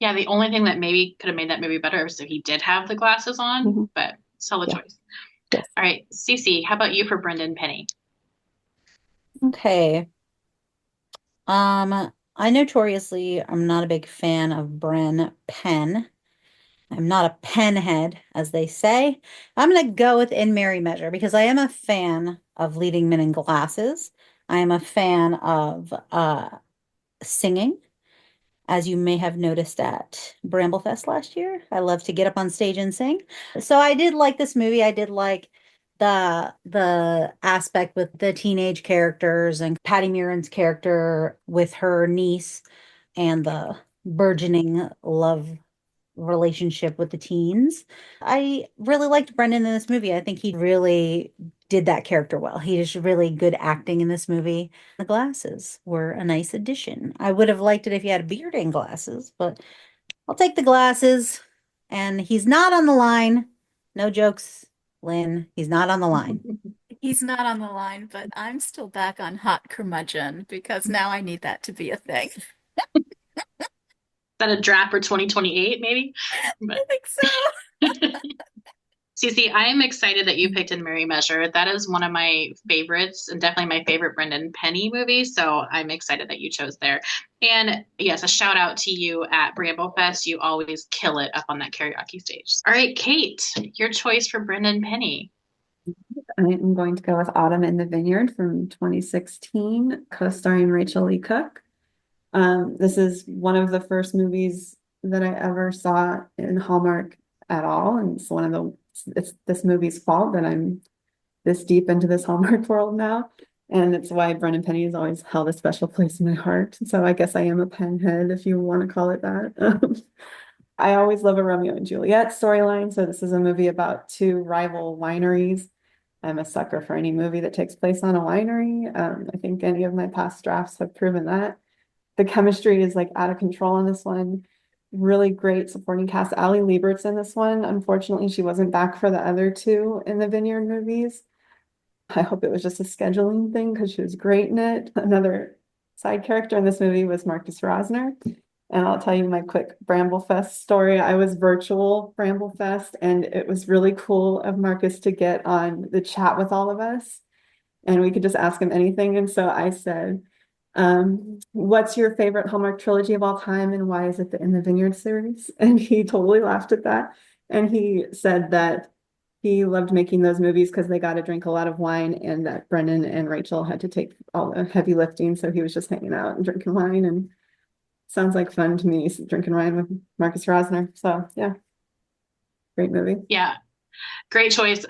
Yeah, the only thing that maybe could have made that movie better is if he did have the glasses on,
Mhm.
but solid
Yeah.
choice.
Yes.
All right, Cece, how about you for Brendan Penny?
Okay. I notoriously am not a big fan of Bren Penn. I'm not a pen head, as they say. I'm gonna go with In Merry Measure because I am a fan of leading men in glasses. I am a fan of singing, as you may have noticed at Bramblefest last year. I love to get up on stage and sing. So I did like this movie. I did like the aspect with the teenage characters and Patty Murin's character with her niece and the burgeoning love relationship with the teens. I really liked Brendan in this movie. I think he really did that character well. He is really good acting in this movie. The glasses were a nice addition. I would have liked it if he had a beard and glasses, but I'll take the glasses. And he's not on the line. No jokes, Lynn. He's not on the line.
He's not on the line, but I'm still back on hot curmudgeon because now I need that to be a thing.
Is that a draft for 2028, maybe?
I
But
think so.
Cece, I am excited that you picked In Merry Measure. That is one of my favorites and definitely my favorite Brendan Penny movie. So I'm excited that you chose there. And yes, a shout out to you at Bramblefest. You always kill it up on that karaoke stage. All right, Kate, your choice for Brendan Penny.
I am going to go with Autumn in the Vineyard from 2016, co-starring Rachel Lee Cook. This is one of the first movies that I ever saw in Hallmark at all, and it's this movie's fault that I'm this deep into this Hallmark world now, and it's why Brendan Penny has always held a special place in my heart. So I guess I am a penhead, if you want to call it that. I always love a Romeo and Juliet storyline, so this is a movie about two rival wineries. I'm a sucker for any movie that takes place on a winery. I think any of my past drafts have proven that. The chemistry is like out of control in this one. Really great supporting cast. Ali Liebert's in this one. Unfortunately, she wasn't back for the other two in the Vineyard movies. I hope it was just a scheduling thing because she was great in it. Another side character in this movie was Marcus Rosner. And I'll tell you my quick Bramblefest story. I was virtual Bramblefest, and it was really cool of Marcus to get on the chat with all of us. And we could just ask him anything. And so I said, what's your favorite Hallmark trilogy of all time, and why is it In the Vineyard series? And he totally laughed at that. And he said that he loved making those movies because they got to drink a lot of wine, and that Brendan and Rachel had to take all the heavy lifting. So he was just hanging out and drinking wine, and sounds like fun to me, drinking wine with Marcus Rosner. So yeah, great movie.
Yeah, great choice.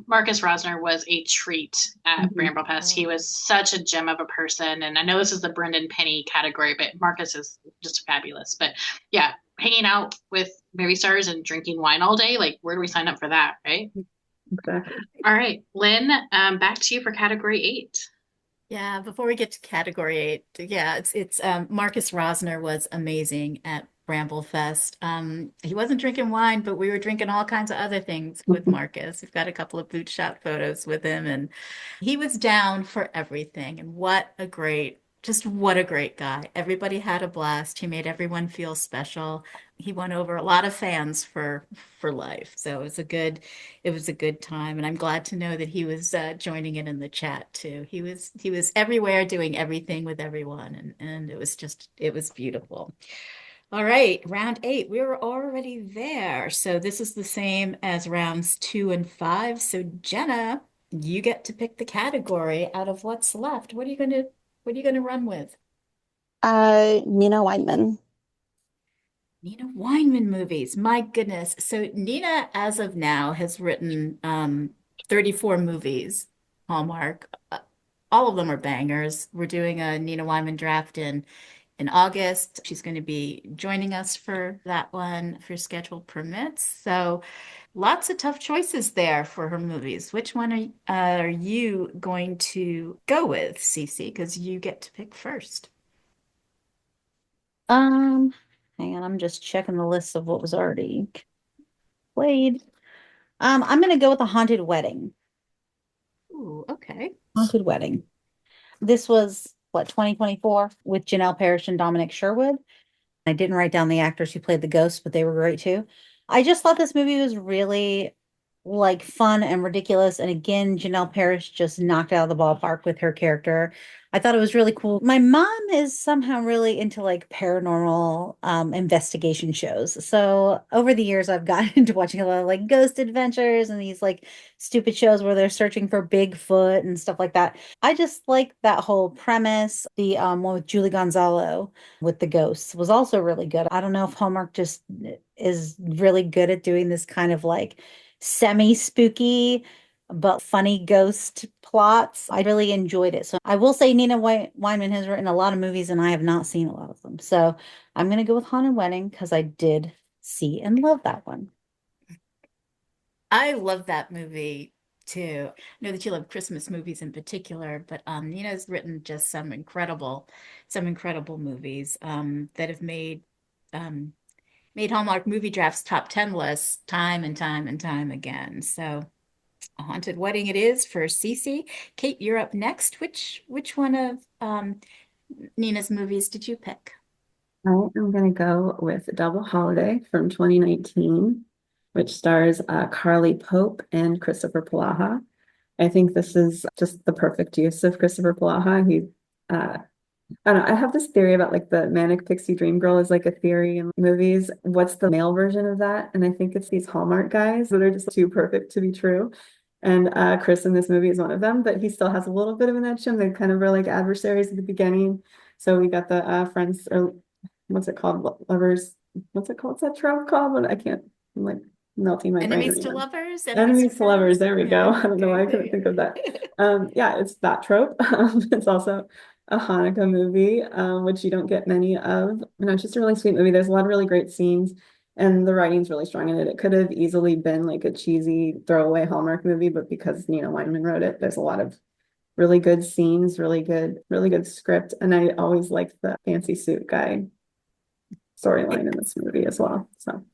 Marcus Rosner was a treat at Bramblefest. He was such a gem of a person. And I know this is the Brendan Penny category, but Marcus is just fabulous. But yeah, hanging out with movie stars and drinking wine all day, like where do we sign up for that, right?
Exactly.
All right, Lynn, back to you for category 8.
Yeah, before we get to category 8, yeah, it's Marcus Rosner was amazing at Bramblefest. He wasn't drinking wine, but we were drinking all kinds of other things with Marcus. We've got a couple of boot shot photos with him, and he was down for everything. And what a great guy. Everybody had a blast. He made everyone feel special. He won over a lot of fans for life. So it was a good time, and I'm glad to know that he was joining in the chat too. He was everywhere doing everything with everyone, and it was beautiful. All right, round 8. We were already there. So this is the same as rounds 2 and 5. So Jenna, you get to pick the category out of what's left. What are you gonna run with?
Nina Weinman.
Nina Weinman movies. My goodness. So Nina, as of now, has written 34 movies, Hallmark. All of them are bangers. We're doing a Nina Weinman draft in August. She's going to be joining us for that one for scheduled permits. So lots of tough choices there for her movies. Which one are you going to go with, Cece? Because you get to pick first.
Um, Hang on, I'm just checking the list of what was already played. I'm gonna go with The Haunted Wedding.
Ooh, okay.
Haunted Wedding. This was what, 2024 with Janelle Parrish and Dominic Sherwood. I didn't write down the actors who played the ghosts, but they were great too. I just thought this movie was really like fun and ridiculous. And again, Janelle Parrish just knocked out of the ballpark with her character. I thought it was really cool. My mom is somehow really into like paranormal investigation shows. So over the years, I've gotten into watching a lot of like ghost adventures and these like stupid shows where they're searching for Bigfoot and stuff like that. I just like that whole premise. The one with Julie Gonzalo with the ghosts was also really good. I don't know if Hallmark just is really good at doing this kind of like semi-spooky but funny ghost plots. I really enjoyed it. So I will say Nina Weinman has written a lot of movies and I have not seen a lot of them. So I'm going to go with Haunted Wedding because I did see and love that one.
I love that movie too. I know that you love Christmas movies in particular, but Nina's written just some incredible movies that have um, made Hallmark Movie Drafts top 10 lists time and time and time again. So A Haunted Wedding it is for Cece. Kate, you're up next. Which one of Nina's movies did you pick?
I am going to go with Double Holiday from 2019, which stars Carly Pope and Christopher Polaha. I think this is just the perfect use of Christopher Polaha. I don't know, I have this theory about like the manic pixie dream girl is like a theory in movies. What's the male version of that? And I think it's these Hallmark guys that are just too perfect to be true. And Chris in this movie is one of them, but he still has a little bit of an edge to him. They kind of were like adversaries at the beginning. So we got the friends, or what's it called? Lovers. What's it called? What's that trope called? But I can't, I'm like melting my brain.
Enemies to lovers,
Enemies to lovers. There we go.
Yeah,
I don't know why I couldn't think of that. Yeah, it's that trope. It's also a Hanukkah movie, which you don't get many of. You know, it's just a really sweet movie. There's a lot of really great scenes, and the writing's really strong in it. It could have easily been like a cheesy throwaway Hallmark movie, but because Weinman wrote it, there's a lot of really good scenes, really good script. And I always liked the fancy suit guy storyline in this movie as well. So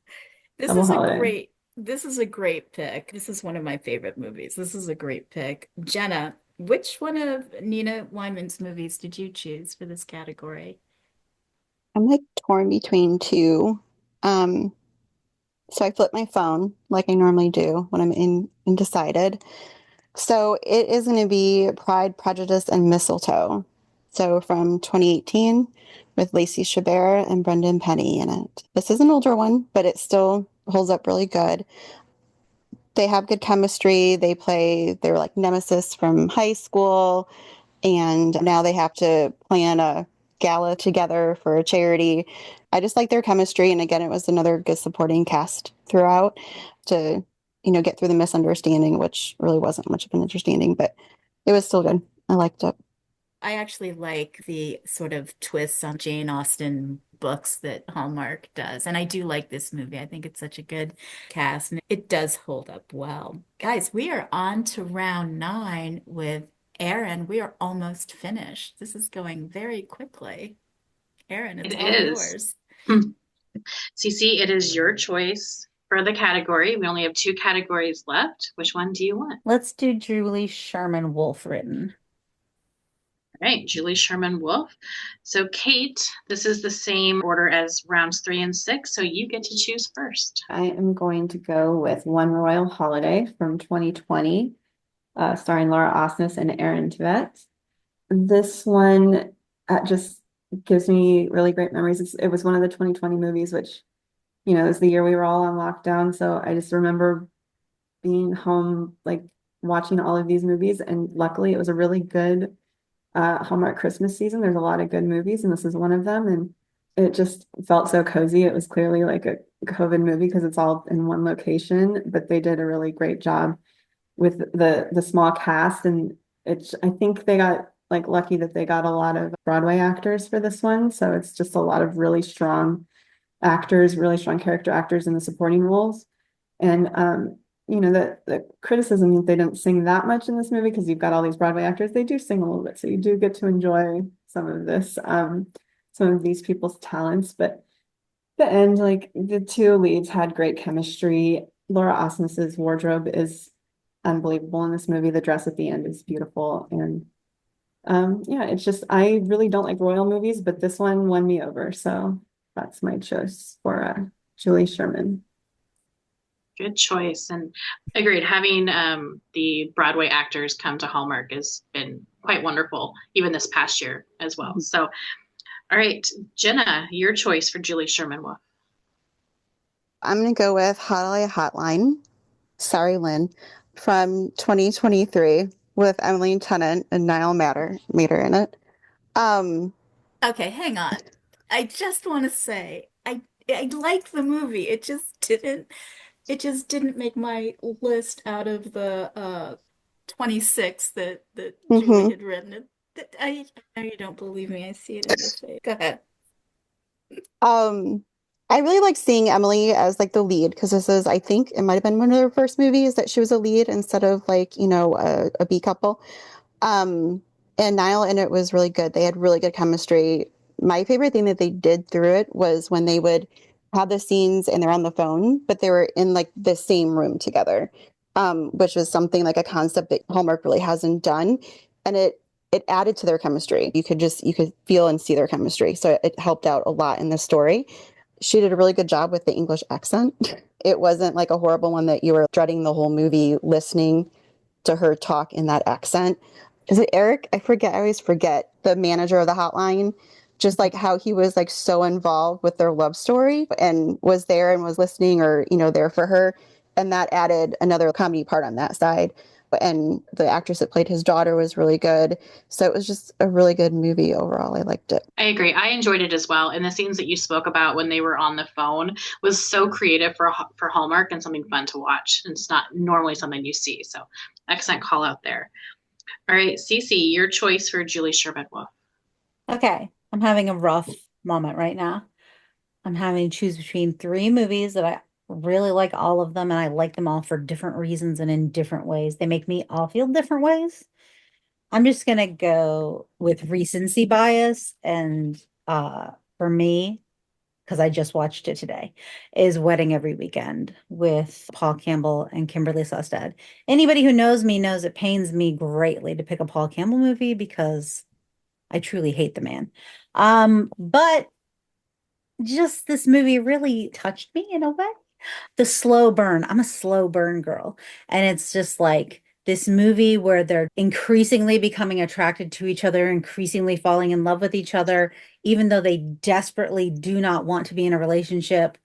This
Double
is a
Holiday.
great pick. This is one of my favorite movies. This is a great pick. Jenna, which one of Nina Weinman's movies did you choose for this category?
I'm like torn between two. Um, so I flipped my phone like I normally do when I'm undecided. So it is going to be Pride, Prejudice, and Mistletoe. So from 2018 with Lacey Chabert and Brendan Penny in it. This is an older one, but it still holds up really good. They have good chemistry. They're like nemesis from high school, and now they have to plan a gala together for a charity. I just like their chemistry. And again, it was another good supporting cast throughout to, get through the misunderstanding, which really wasn't much of an understanding, but it was still good. I liked it.
I actually like the sort of twists on Jane Austen books that Hallmark does. And I do like this movie. I think it's such a good cast and it does hold up well. Guys, we are on to round 9 with Erin. We are almost finished. This is going very quickly. Erin, it's
It
all
is.
yours.
Cece, it is your choice for the category. We only have 2 categories left. Which one do you want?
Let's do Julie Sherman-Wolfe written.
All right, Julie Sherman-Wolfe. So Kate, this is the same order as rounds 3 and 6, so you get to choose first.
I am going to go with One Royal Holiday from 2020, starring Laura Osnes and Erinbeth. This one just gives me really great memories. It was one of the 2020 movies, which, it was the year we were all on lockdown. So I just remember being home, like watching all of these movies. And luckily, it was a really good Hallmark Christmas season. There's a lot of good movies, and this is one of them. And it just felt so cozy. It was clearly like a COVID movie because it's all in one location, but they did a really great job with the small cast. And I think they got like lucky that they got a lot of Broadway actors for this one. So it's just a lot of really strong actors, really strong character actors in the supporting roles. And the criticism that they didn't sing that much in this movie because you've got all these Broadway actors, they do sing a little bit. So you do get to enjoy some of this, some of these people's talents. But the end, like the 2 leads had great chemistry. Laura Osnes's wardrobe is unbelievable in this movie. The dress at the end is beautiful. And yeah, it's just, I really don't like royal movies, but this one won me over. So that's my choice for Julie Sherman.
Good choice. And agreed, having the Broadway actors come to Hallmark has been quite wonderful, even this past year as well. So, all right, Jenna, your choice for Julie Sherman-Wolfe.
I'm going to go with Holiday Hotline. Sorry, Lynn, from 2023 with Emily Tennant and Niall Matter in it.
Okay, hang on. I just want to say I liked the movie. It just didn't make my list out of the 26 that Julie
mhm.
had written. I know you don't believe me. I see it in your face. Go ahead.
Um, I really like seeing Emily as like the lead because this is, I think, it might have been one of her first movies that she was a lead instead of like, a B couple. Um, and Niall in it was really good. They had really good chemistry. My favorite thing that they did through it was when they would have the scenes and they're on the phone, but they were in like the same room together, which was something like a concept that Hallmark really hasn't done. And it added to their chemistry. You could feel and see their chemistry. So it helped out a lot in the story. She did a really good job with the English accent. It wasn't like a horrible one that you were dreading the whole movie listening to her talk in that accent. Is it Eric? I forget. I always forget the manager of the hotline, just like how he was like so involved with their love story and was there and was listening or, there for her. And that added another comedy part on that side. And the actress that played his daughter was really good. So it was just a really good movie overall. I liked it.
I agree. I enjoyed it as well. And the scenes that you spoke about when they were on the phone was so creative for Hallmark and something fun to watch. And it's not normally something you see. So excellent call out there. All right, Cece, your choice for Julie Sherman-Wolfe.
Okay, I'm having a rough moment right now. I'm having to choose between three movies that I really like all of them, and I like them all for different reasons and in different ways. They make me all feel different ways. I'm just gonna go with recency bias, and for me, because I just watched it today, is Wedding Every Weekend with Paul Campbell and Kimberly Sosted. Anybody who knows me knows it pains me greatly to pick a Paul Campbell movie because I truly hate the man. But just this movie really touched me in a way. The slow burn. I'm a slow burn girl. And it's just like this movie where they're increasingly becoming attracted to each other, increasingly falling in love with each other, even though they desperately do not want to be in a relationship.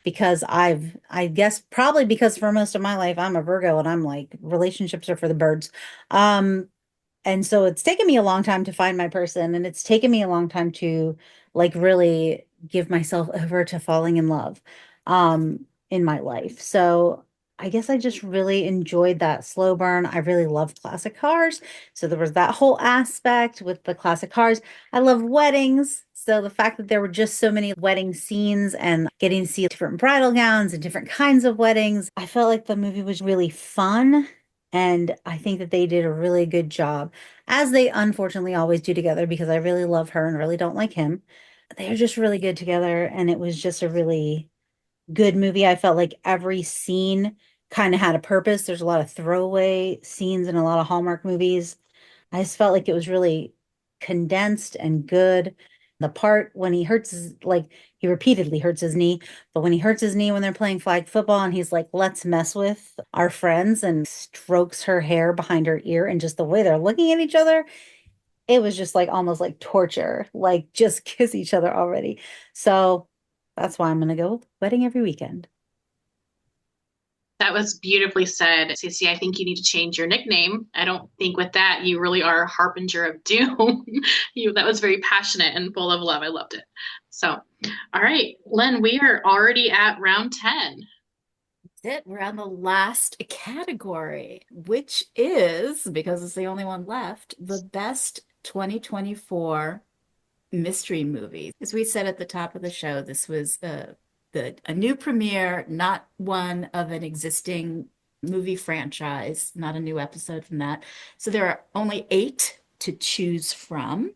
Because I guess probably because for most of my life, I'm a Virgo and I'm like, relationships are for the birds. Um, and so it's taken me a long time to find my person, and it's taken me a long time to like really give myself over to falling in love in my life. So I guess I just really enjoyed that slow burn. I really love classic cars. So there was that whole aspect with the classic cars. I love weddings. So the fact that there were just so many wedding scenes and getting to see different bridal gowns and different kinds of weddings, I felt like the movie was really fun. And I think that they did a really good job, as they unfortunately always do together, because I really love her and really don't like him. They're just really good together. And it was just a really good movie. I felt like every scene kind of had a purpose. There's a lot of throwaway scenes in a lot of Hallmark movies. I just felt like it was really condensed and good. The part when he hurts his, like, he repeatedly hurts his knee, but when he hurts his knee when they're playing flag football and he's like, let's mess with our friends and strokes her hair behind her ear and just the way they're looking at each other, it was just like almost like torture, like just kiss each other already. So that's why I'm going to go with Wedding Every Weekend.
That was beautifully said, Cece. I think you need to change your nickname. I don't think with that you really are a harbinger of doom. That was very passionate and full of love. I loved it. So, all right, Len, we are already at round 10.
That's it. We're on the last category, which is, because it's the only one left, the best 2024 mystery movie. As we said at the top of the show, this was a new premiere, not one of an existing movie franchise, not a new episode from that. So there are only 8 to choose from.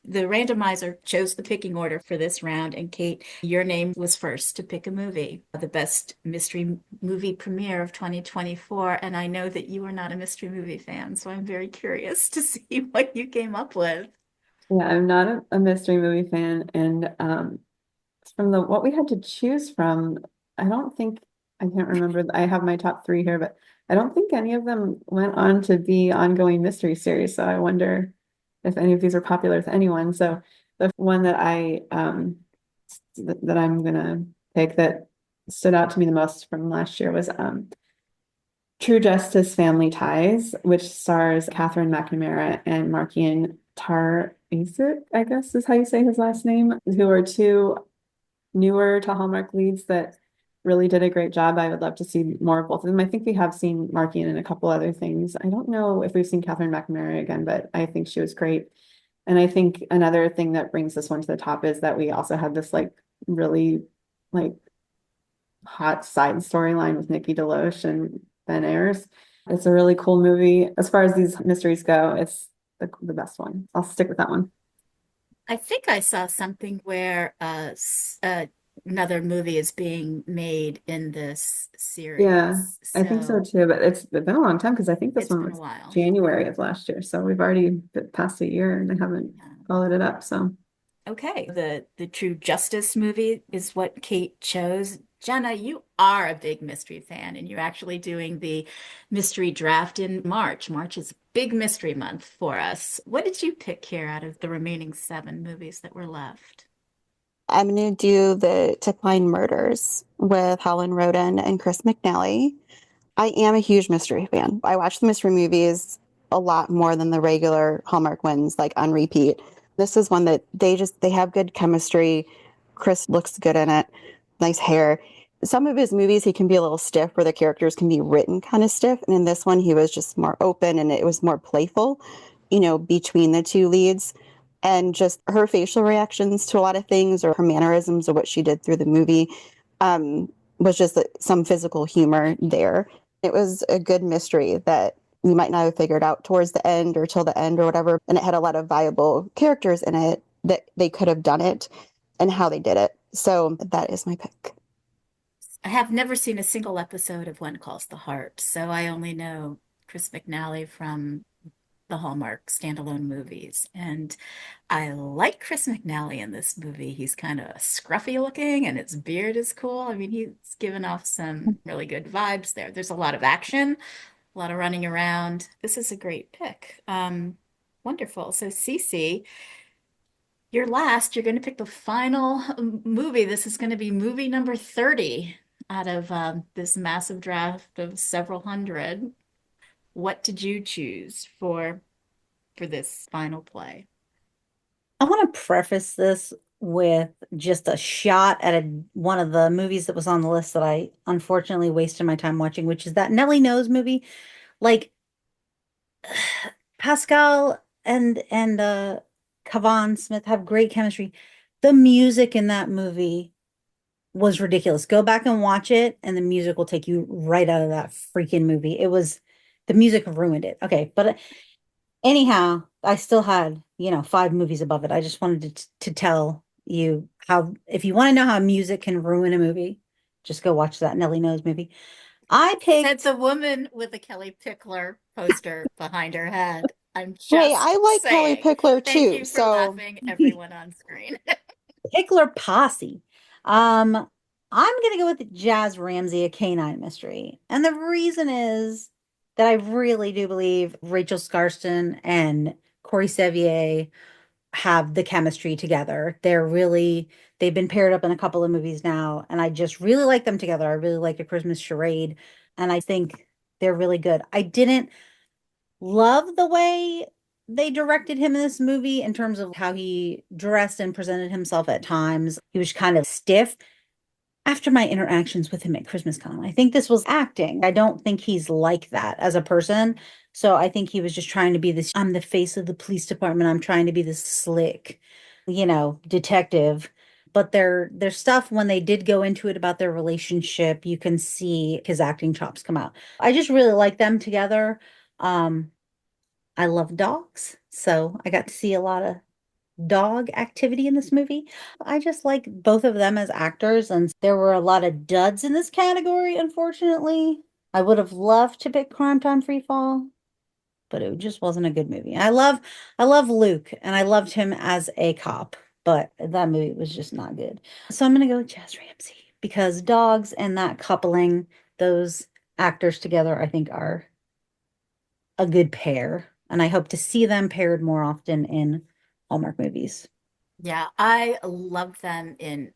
The randomizer chose the picking order for this round, and Kate, your name was first to pick a movie, the best mystery movie premiere of 2024. And I know that you are not a mystery movie fan, so I'm very curious to see what you came up with.
Yeah, I'm not a mystery movie fan, and from the what we had to choose from, I don't think I can't remember. I have my top three here, but I don't think any of them went on to be ongoing mystery series. So I wonder if any of these are popular with anyone. So the one that that I'm gonna pick that stood out to me the most from last year was True Justice Family Ties, which stars Catherine McNamara and Markian Tar-Isik, I guess is how you say his last name, who are two newer to Hallmark leads that really did a great job. I would love to see more of both of them. I think we have seen Markian in a couple other things. I don't know if we've seen Catherine McNamara again, but I think she was great. And I think another thing that brings this one to the top is that we also had this like really like hot side storyline with Nikki DeLoach and Ben Ayers. It's a really cool movie. As far as these mysteries go, it's the best one. I'll stick with that one.
I think I saw something where another movie is being made in this
Yeah,
series.
I think so
So
too, but it's been a long time because I think this
it's
one
been a
was
while.
January of last year. So we've already passed a year and they haven't
Yeah.
followed it up. So
Okay, the True Justice movie is what Kate chose. Jenna, you are a big mystery fan, and you're actually doing the mystery draft in March. March is big mystery month for us. What did you pick here out of the remaining seven movies that were left?
I'm going to do the Tip Line Murders with Helen Rodin and Chris McNally. I am a huge mystery fan. I watch the mystery movies a lot more than the regular Hallmark ones, like on repeat. This is one that they have good chemistry. Chris looks good in it, nice hair. Some of his movies, he can be a little stiff, where the characters can be written kind of stiff. And in this one, he was just more open and it was more playful, between the two leads. And just her facial reactions to a lot of things or her mannerisms or what she did through the movie was just some physical humor there. It was a good mystery that you might not have figured out towards the end or till the end or whatever. And it had a lot of viable characters in it that they could have done it and how they did it. So that is my pick.
I have never seen a single episode of One Calls the Heart, so I only know Chris McNally from the Hallmark standalone movies. And I like Chris McNally in this movie. He's kind of scruffy looking and his beard is cool. I mean, he's given off some really good vibes there. There's a lot of action, a lot of running around. This is a great pick. Wonderful. So, Cece, you're last. You're going to pick the final movie. This is going to be movie number 30 out of this massive draft of several hundred. What did you choose for this final play?
I want to preface this with just a shot at one of the movies that was on the list that I unfortunately wasted my time watching, which is that Nellie Knows movie. Like Pascal and Kavan Smith have great chemistry. The music in that movie was ridiculous. Go back and watch it, and the music will take you right out of that freaking movie. The music ruined it. Okay, but anyhow, I still had, 5 movies above it. I just wanted to tell you how, if you want to know how music can ruin a movie, just go watch that Nellie Knows movie. I
Said
picked,
the woman with the Kelly Pickler poster behind her head. I'm
Hey,
just
I like Kelly
saying.
Pickler
Thank
too.
you for
So
laughing, everyone on screen.
Pickler Posse. I'm gonna go with Jazz Ramsey, A Canine Mystery. And the reason is that I really do believe Rachel Scarston and Corey Sevier have the chemistry together. They've been paired up in a couple of movies now, and I just really like them together. I really like A Christmas Charade, and I think they're really good. I didn't love the way they directed him in this movie in terms of how he dressed and presented himself at times. He was kind of stiff after my interactions with him at ChristmasCon. I think this was acting. I don't think he's like that as a person. So I think he was just trying to be this, I'm the face of the police department. I'm trying to be this slick, detective. But their stuff, when they did go into it about their relationship, you can see his acting chops come out. I just really like them together. Um, I love dogs, so I got to see a lot of dog activity in this movie. I just like both of them as actors, and there were a lot of duds in this category, unfortunately. I would have loved to pick Crime Time Free Fall, but it just wasn't a good movie. I love Luke, and I loved him as a cop. but that movie was just not good. So I'm gonna go with Jazz Ramsey because dogs and that coupling those actors together, I think, are a good pair. And I hope to see them paired more often in Hallmark movies.
Yeah, I love them in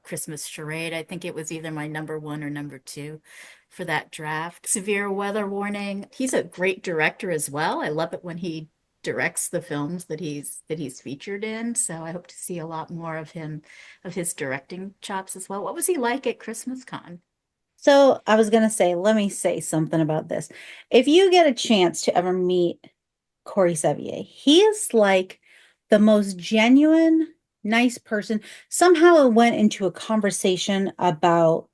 Christmas Charade. I think it was either my number one or number two for that draft. Severe weather warning. He's a great director as well. I love it when he directs the films that he's featured in. So I hope to see a lot more of him, of his directing chops as well. What was he like at Christmas Con?
So I was gonna say, let me say something about this. If you get a chance to ever meet Corey Sevier, he is like the most genuine, nice person. Somehow it went into a conversation about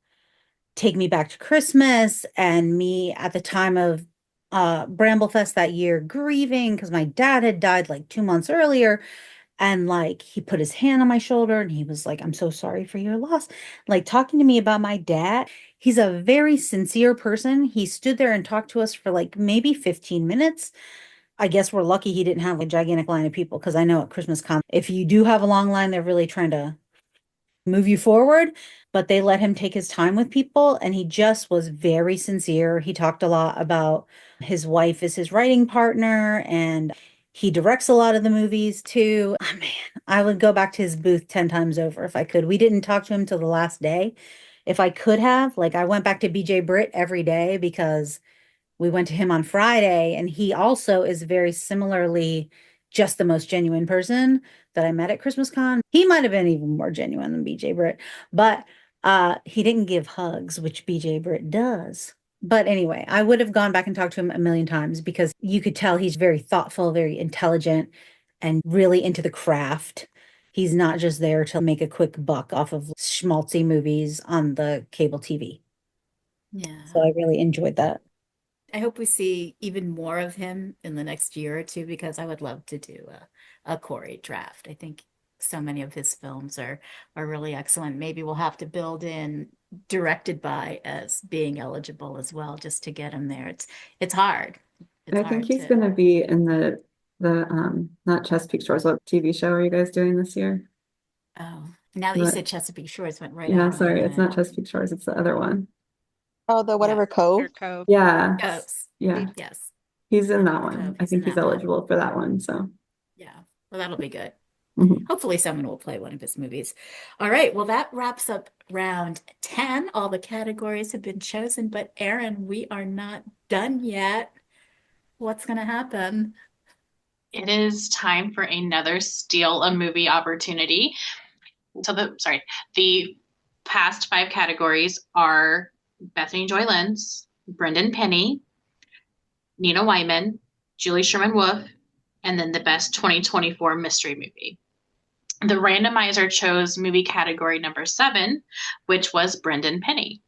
Take Me Back to Christmas and me at the time of Bramblefest that year grieving because my dad had died like 2 months earlier. And like he put his hand on my shoulder and he was like, I'm so sorry for your loss. Like talking to me about my dad. He's a very sincere person. He stood there and talked to us for like maybe 15 minutes. I guess we're lucky he didn't have a gigantic line of people because I know at Christmas Con, if you do have a long line, they're really trying to move you forward, but they let him take his time with people. And he just was very sincere. He talked a lot about his wife is his writing partner and he directs a lot of the movies too. Oh, man, I would go back to his booth 10 times over if I could. We didn't talk to him till the last day. If I could have, like, I went back to BJ Britt every day because we went to him on Friday, and he also is very similarly just the most genuine person that I met at Christmas Con. He might have been even more genuine than BJ Britt, but he didn't give hugs, which BJ Britt does. But anyway, I would have gone back and talked to him a million times because you could tell he's very thoughtful, very intelligent, and really into the craft. He's not just there to make a quick buck off of schmaltzy movies on the cable TV. So
Yeah.
I really enjoyed that.
I hope we see even more of him in the next year or two because I would love to do a Corey draft. I think so many of his films are really excellent. Maybe we'll have to build in directed by as being eligible as well, just to get him there. It's hard. It's
I think
hard
he's
to.
gonna be in the not Chesapeake Shores, what TV show are you guys doing this year?
Oh, now that you
But
said Chesapeake Shores, went right
yeah,
out of my
sorry, it's not
head.
Chesapeake Shores, it's the other one.
Oh, the
Yeah.
whatever Cove.
Your Cove.
Yeah,
Yes.
yeah,
Yes.
he's in that
Hallmark
one.
Cove.
I
He's in
think he's
that one.
eligible for that one. So
Yeah. Well, that'll be good.
mhm.
Hopefully, someone will play one of his movies. All right. Well, that wraps up round 10. All the categories have been chosen, but Erin, we are not done yet. What's going to happen?
It is time for another Steal a Movie opportunity. So the past five categories are Bethany Joy Lenz, Brendan Penny, Nina Weinman, Julie Sherman-Wolfe, and then the best 2024 mystery movie. The randomizer chose movie category number 7, which was Brendan Penny.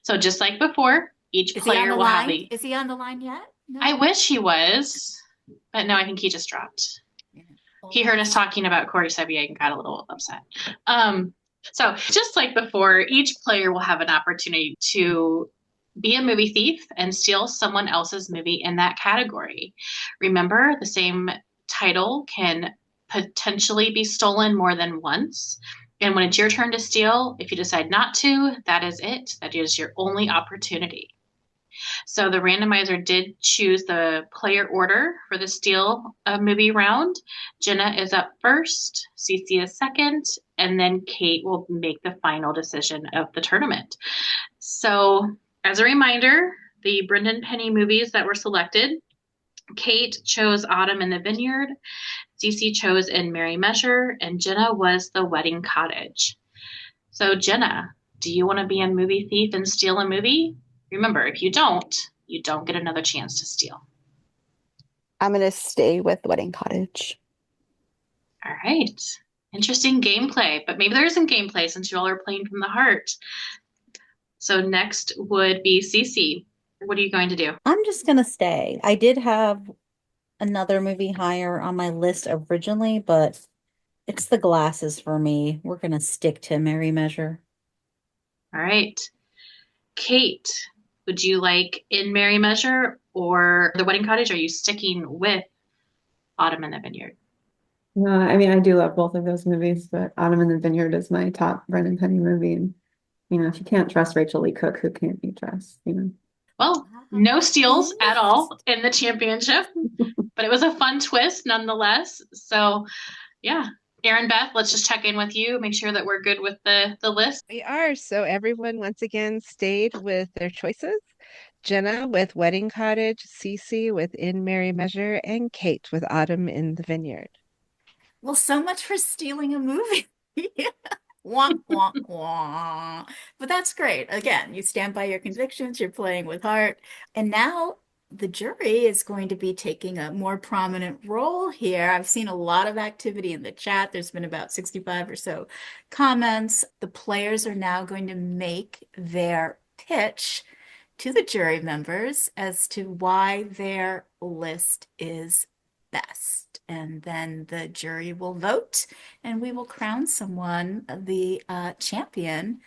So just like before, each
Is he on
player
the
will have
line?
the.
Is he on the line yet?
I
No.
wish he was, but no, I think he just dropped.
Yeah.
He heard us talking about Corey Sevier and got a little upset. So just like before, each player will have an opportunity to be a movie thief and steal someone else's movie in that category. Remember, the same title can potentially be stolen more than once. And when it's your turn to steal, if you decide not to, that is it. That is your only opportunity. So the randomizer did choose the player order for the Steal a Movie round. Jenna is up first, Cece is second, and then Kate will make the final decision of the tournament. So as a reminder, the Brendan Penny movies that were selected, Kate chose Autumn in the Vineyard, Cece chose In Merry Measure, and Jenna was The Wedding Cottage. So Jenna, do you want to be a movie thief and steal a movie? Remember, if you don't get another chance to steal.
I'm gonna stay with Wedding Cottage.
All right. Interesting gameplay, but maybe there isn't gameplay since you all are playing from the heart. So next would be Cece. What are you going to do?
I'm just gonna stay. I did have another movie higher on my list originally, but it's the glasses for me. We're gonna stick to Merry Measure.
All right. Kate, would you like In Merry Measure or The Wedding Cottage? Are you sticking with Autumn in the Vineyard?
I mean, I do love both of those movies, but Autumn in the Vineyard is my top Brennan Penny movie. And, if you can't trust Rachel Lee Cook, who can't you trust?
Well, no steals at all in the championship, but it was a fun twist nonetheless. So, yeah. Erinbeth, let's just check in with you, make sure that we're good with the list.
We are. So everyone once again stayed with their choices. Jenna with Wedding Cottage, Cece with In Merry Measure, and Kate with Autumn in the Vineyard.
Well, so much for stealing a movie. Wah, wah, wah. But that's great. Again, you stand by your convictions, you're playing with heart. And now the jury is going to be taking a more prominent role here. I've seen a lot of activity in the chat. There's been about 65 or so comments. The players are now going to make their pitch to the jury members as to why their list is best. And then the jury will vote, and we will crown someone the champion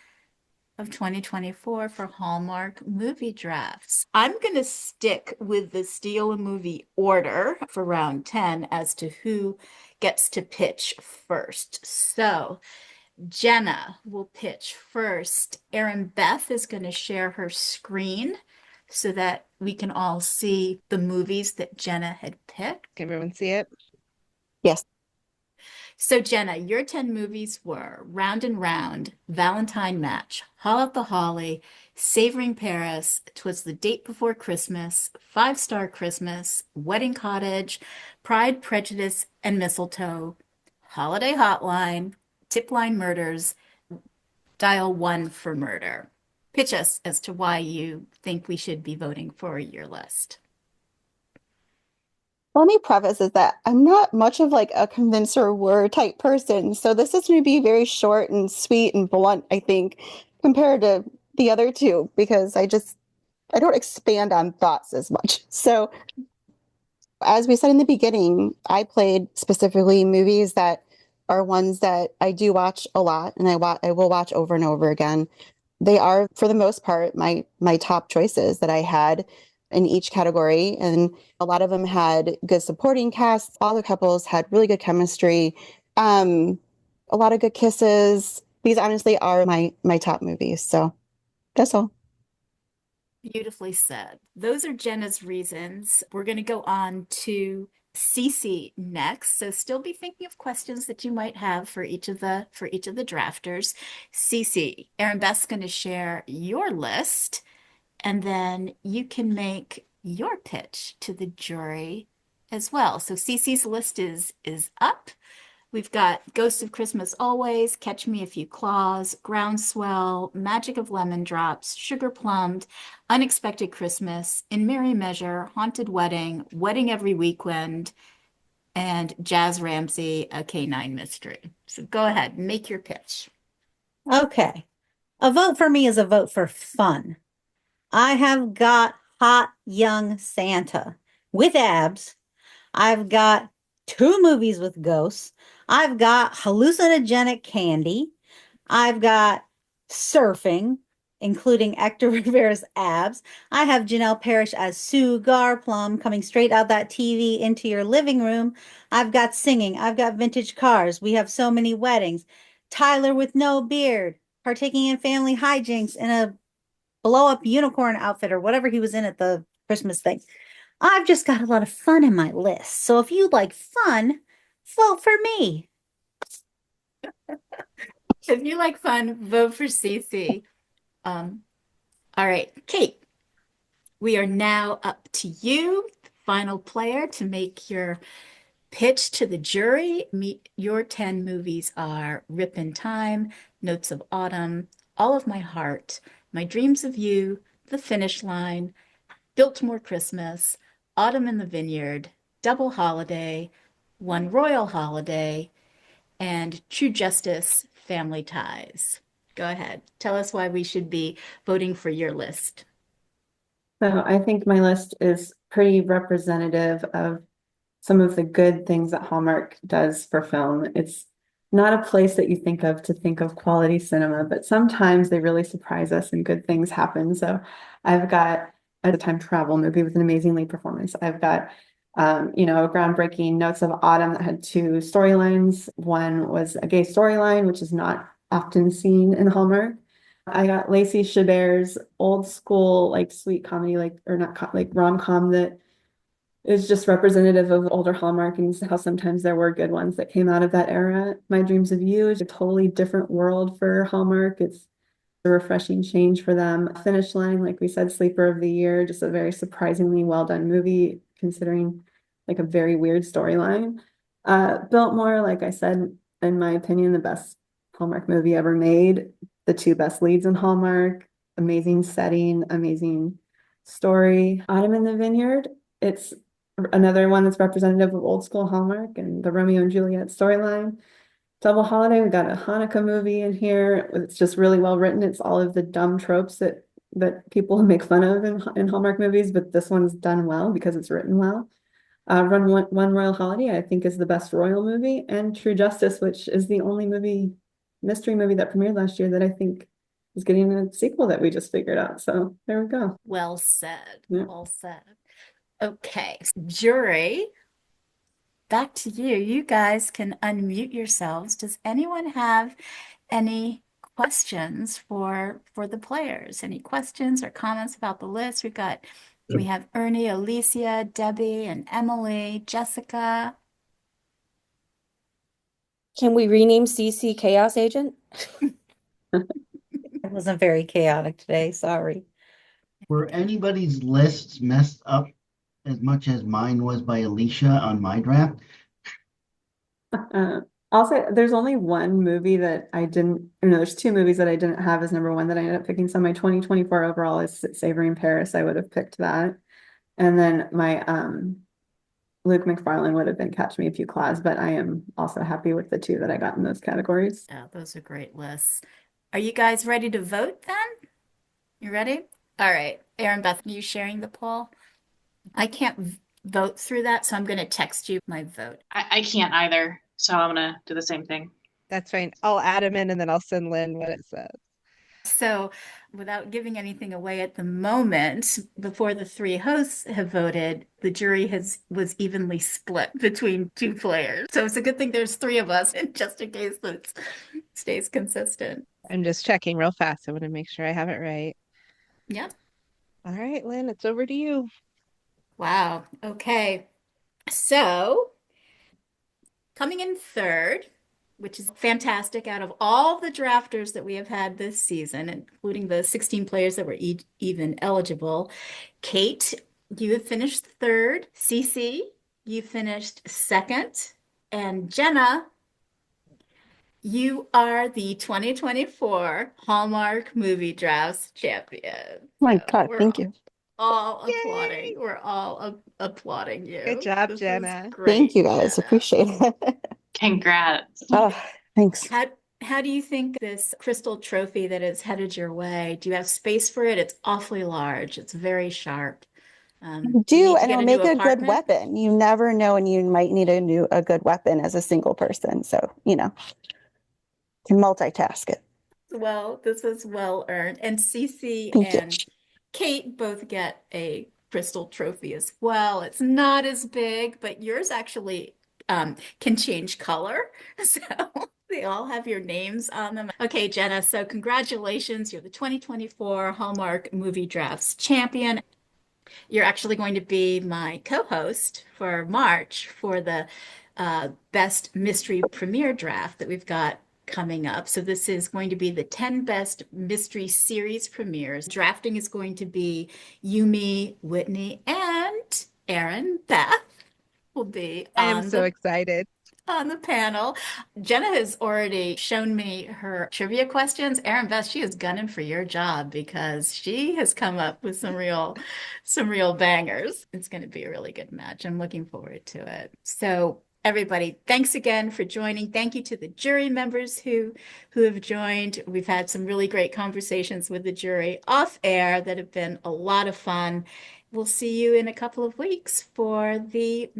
of 2024 for Hallmark Movie Drafts. I'm going to stick with the Steal a Movie order for round 10 as to who gets to pitch first. So Jenna will pitch first. Erinbeth is going to share her screen so that we can all see the movies that Jenna had picked.
Can everyone see it?
Yes.
So Jenna, your 10 movies were Round and Round, Valentine Match, Hall at the Holly, Savoring Paris, 'Twas the Date Before Christmas, Five Star Christmas, Wedding Cottage, Pride, Prejudice, and Mistletoe, Holiday Hotline, Tip Line Murders, Dial 1 for Murder. Pitch us as to why you think we should be voting for your list.
Let me preface is that I'm not much of like a convincer word type person. So this is going to be very short and sweet and blunt, I think, compared to the other two, because I don't expand on thoughts as much. So as we said in the beginning, I played specifically movies that are ones that I do watch a lot and I will watch over and over again. They are, for the most part, my top choices that I had in each category. And a lot of them had good supporting casts. All the couples had really good chemistry, a lot of good kisses. These honestly are my top movies. So that's all.
Beautifully said. Those are Jenna's reasons. We're going to go on to Cece next. So still be thinking of questions that you might have for each of the drafters. Cece, Erinbeth's going to share your list, and then you can make your pitch to the jury as well. So Cece's list is up. We've got Ghost of Christmas Always, Catch Me If You Claus, Groundswell, Magic of Lemon Drops, Sugar Plumbed, Unexpected Christmas, In Merry Measure, Haunted Wedding, Wedding Every Weekend, and Jazz Ramsey, A K-9 Mystery. So go ahead, make your pitch.
Okay. A vote for me is a vote for fun. I have got Hot Young Santa with abs. I've got 2 movies with ghosts. I've got hallucinogenic candy. I've got surfing, including Hector Rivera's abs. I have Janelle Parrish as Sue Garplum coming straight out that TV into your living room. I've got singing. I've got vintage cars. We have so many weddings. Tyler with no beard, partaking in family hijinks in a blow-up unicorn outfit or whatever he was in at the Christmas thing. I've just got a lot of fun in my list. So if you like fun, vote for me.
If you like fun, vote for Cece. All right, Kate, we are now up to you, final player, to make your pitch to the jury. Your 10 movies are Rip in Time, Notes of Autumn, All of My Heart, My Dreams of You, The Finish Line, Biltmore Christmas, Autumn in the Vineyard, Double Holiday, One Royal Holiday, and True Justice, Family Ties. Go ahead. Tell us why we should be voting for your list.
So I think my list is pretty representative of some of the good things that Hallmark does for film. It's not a place that you think of to think of quality cinema, but sometimes they really surprise us and good things happen. So I've got a time travel movie with an amazing lead performance. I've got Groundbreaking Notes of Autumn that had two storylines. One was a gay storyline, which is not often seen in Hallmark. I got Lacey Chabert's old school, like sweet comedy, like rom-com that is just representative of older Hallmark and how sometimes there were good ones that came out of that era. My Dreams of You is a totally different world for Hallmark. It's a refreshing change for them. Finish Line, like we said, Sleeper of the Year, just a very surprisingly well done movie considering like a very weird storyline. Biltmore, like I said, in my opinion, the best Hallmark movie ever made. The two best leads in Hallmark, amazing setting, amazing story. Autumn in the Vineyard, it's another one that's representative of old school Hallmark and the Romeo and Juliet storyline. Double Holiday, we got a Hanukkah movie in here. It's just really well written. It's all of the dumb tropes that people make fun of in Hallmark movies, but this one's done well because it's written well. One Royal Holiday, I think, is the best royal movie, and True Justice, which is the only mystery movie that premiered last year that I think is getting a sequel that we just figured out. So there we go.
Well said.
Yeah.
Well said. Okay, jury, back to you. You guys can unmute yourselves. Does anyone have any questions for the players? Any questions or comments about the list? We have Ernie, Alicia, Debbie, and Emily, Jessica.
Can we rename Cece Chaos Agent?
It wasn't very chaotic today, sorry.
Were anybody's lists messed up as much as mine was by Alicia on my draft?
I'll say there's only one movie that I didn't, no, there's two movies that I didn't have as number one that I ended up picking. So my 2024 overall is Savoring Paris. I would have picked that. And then my Luke MacFarlane would have been Catch Me If You Claus, but I am also happy with the two that I got in those categories.
Yeah, those are great lists. Are you guys ready to vote then? You ready? All right. Erinbeth, are you sharing the poll? I can't vote through that, so I'm going to text you my vote.
I can't either, so I'm gonna do the same thing.
That's fine. I'll add them in and then I'll send Lynn what it says.
So, without giving anything away at the moment, before the three hosts have voted, the jury was evenly split between two players. So it's a good thing there's three of us, just in case it stays consistent.
I'm just checking real fast. I want to make sure I have it right.
Yep.
All right, Lynn, it's over to you.
Wow. Okay. So, coming in third, which is fantastic out of all the drafters that we have had this season, including the 16 players that were even eligible. Kate, you have finished third. Cece, you finished second. And Jenna, you are the 2024 Hallmark Movie Drafts champion.
My
So
God,
we're
thank you.
all
Yay!
applauding. We're all applauding you.
Good job,
This is
Jenna.
great,
Thank you guys.
Jenna.
Appreciate it.
Congrats.
Oh, thanks.
How do you think this crystal trophy that is headed your way? Do you have space for it? It's awfully large. It's very sharp.
You
You
do,
need to
and
get
it'll
a
make
new
a good
apartment?
weapon. You never know, and you might need a good weapon as a single person. So, can multitask it.
Well, this is well earned. And Cece
Thank you.
and Kate both get a crystal trophy as well. It's not as big, but yours actually can change color. So they all have your names on them. Okay, Jenna, so congratulations. You're the 2024 Hallmark Movie Drafts champion. You're actually going to be my co-host for March for the Best Mystery Premiere Draft that we've got coming up. So this is going to be the 10 best mystery series premieres. Drafting is going to be Yumi, Whitney, and Erinbeth will be
I am so excited.
on the panel. Jenna has already shown me her trivia questions. Erinbeth, she is gunning for your job because she has come up with some real bangers. It's going to be a really good match. I'm looking forward to it. So everybody, thanks again for joining. Thank you to the jury members who have joined. We've had some really great conversations with the jury off air that have been a lot of fun. We'll see you in a couple of weeks for the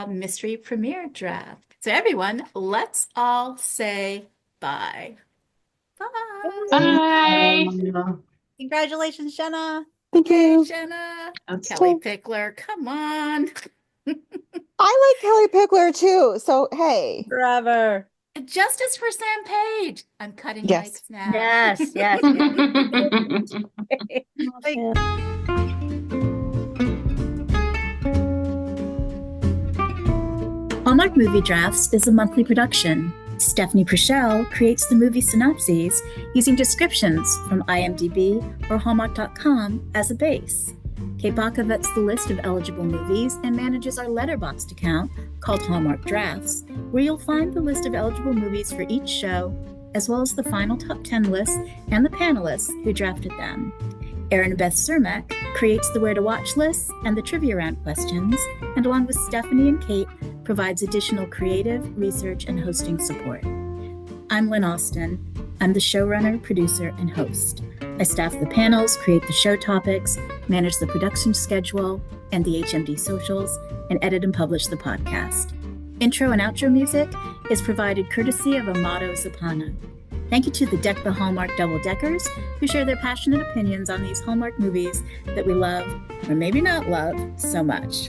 mystery premiere draft. So everyone, let's all say bye. Bye.
Bye.
Congratulations, Jenna.
Thank
Yay,
you.
Jenna.
That's
Kelly
tough.
Pickler, come on.
Troy Pickler too. So hey.
Forever.
Justice for Sam Page. I'm cutting
Yes.
mics now.
Yes, yes.
Like,
Hallmark Movie Drafts is a monthly production. Stephanie Purcell creates the movie synopses using descriptions from IMDb or Hallmark.com as a base. Kate Bacca vets the list of eligible movies and manages our Letterboxd account called Hallmark Drafts, where you'll find the list of eligible movies for each show, as well as the final top 10 lists and the panelists who drafted them. Erinbeth Cermak creates the Where to Watch lists and the trivia round questions, and along with Stephanie and Kate, provides additional creative, research, and hosting support. I'm Lynn Austin. I'm the showrunner, producer, and host. I staff the panels, create the show topics, manage the production schedule and the HMD socials, and edit and publish the podcast. Intro and outro music is provided courtesy of Amato Zapana. Thank you to the Deck the Hallmark Double-Deckers, who share their passionate opinions on these Hallmark movies that we love, or maybe not love, so much.